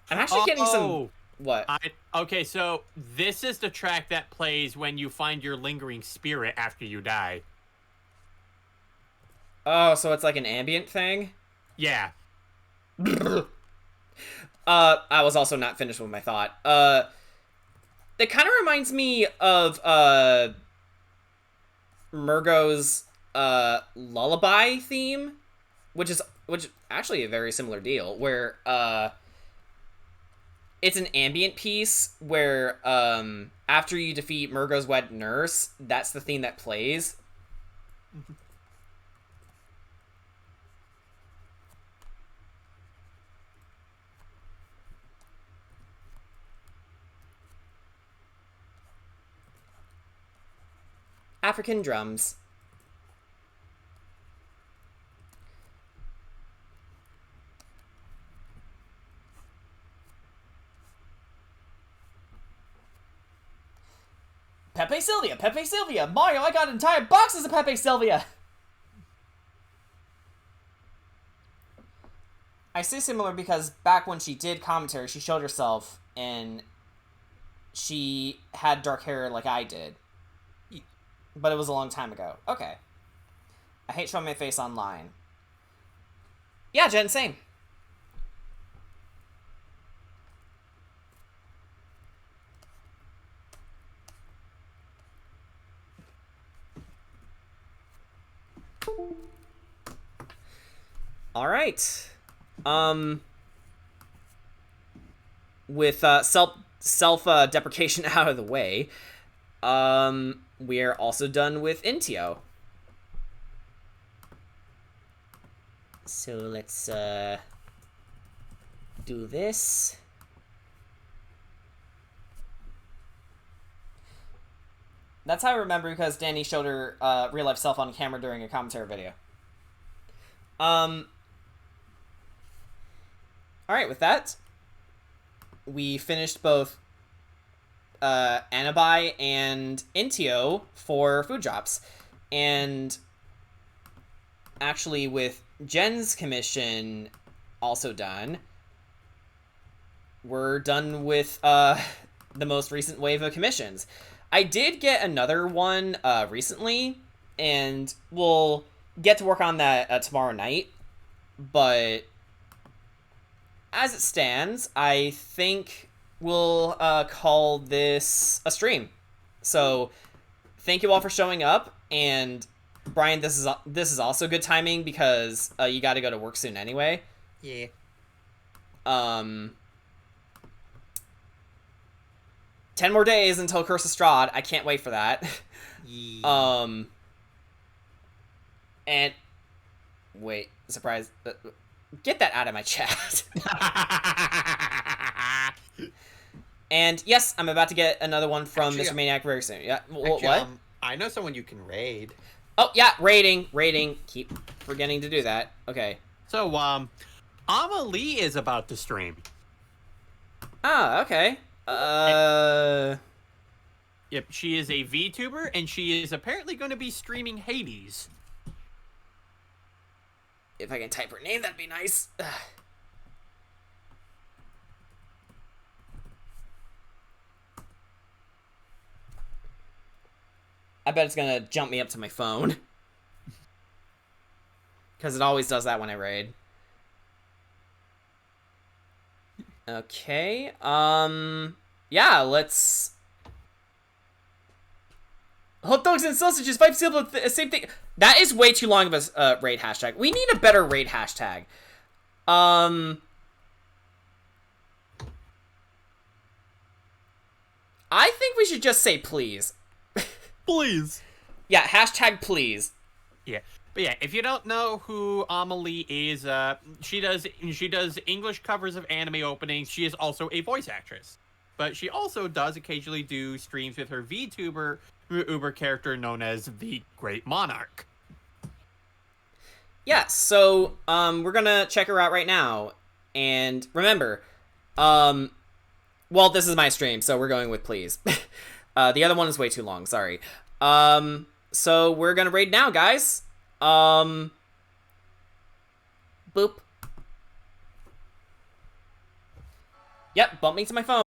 I'm actually getting some... What? Okay, so this is the track that plays when you find your lingering spirit after you die. Oh, so it's like an ambient thing? Yeah. I was also not finished with my thought. It kind of reminds me of, Murgo's, lullaby theme, which is actually a very similar deal, where, it's an ambient piece where, after you defeat Murgo's wet nurse, that's the theme that plays. African drums. Pepe Sylvia! Pepe Sylvia! Mario, I got entire boxes of Pepe Sylvia! I say similar because back when she did commentary, she showed herself, and she had dark hair like I did. But it was a long time ago. Okay. I hate showing my face online. Yeah, Jen, same. All right. With self deprecation out of the way, we are also done with Intio. So let's do this. That's how I remember, because Danny showed her real life self on camera during a commentary video. Alright, with that, we finished both Anabai and Intio for food drops. And actually, with Jen's commission also done, we're done with the most recent wave of commissions. I did get another one recently, and we'll get to work on that tomorrow night. But as it stands, I think we'll call this a stream. So thank you all for showing up, and Brian, this is also good timing because you got to go to work soon anyway. Yeah. 10 more days until Curse of Strahd. I can't wait for that. Yeah. And wait, surprise. Get that out of my chat. And yes, I'm about to get another one from Mr. Maniac very soon. Yeah. What? I know someone you can raid. Oh, yeah, raiding. Keep forgetting to do that. Okay. So, Amelie is about to stream. Ah, okay. Yep, she is a VTuber, and she is apparently going to be streaming Hades. If I can type her name, that'd be nice. I bet it's gonna jump me up to my phone. Because it always does that when I raid. Okay, yeah, let's... Hot dogs and sausages, 5 silver, same thing. That is way too long of a raid hashtag. We need a better raid hashtag. I think we should just say please. Please. Yeah, hashtag please. Yeah. But yeah, if you don't know who Amelie is, she does English covers of anime openings. She is also a voice actress. But she also does occasionally do streams with her VTuber Uber character known as the Great Monarch. Yeah, so we're gonna check her out right now. And remember, well, this is my stream, so we're going with please. The other one is way too long, sorry. So we're gonna raid now, guys. Boop. Yep, bump me to my phone.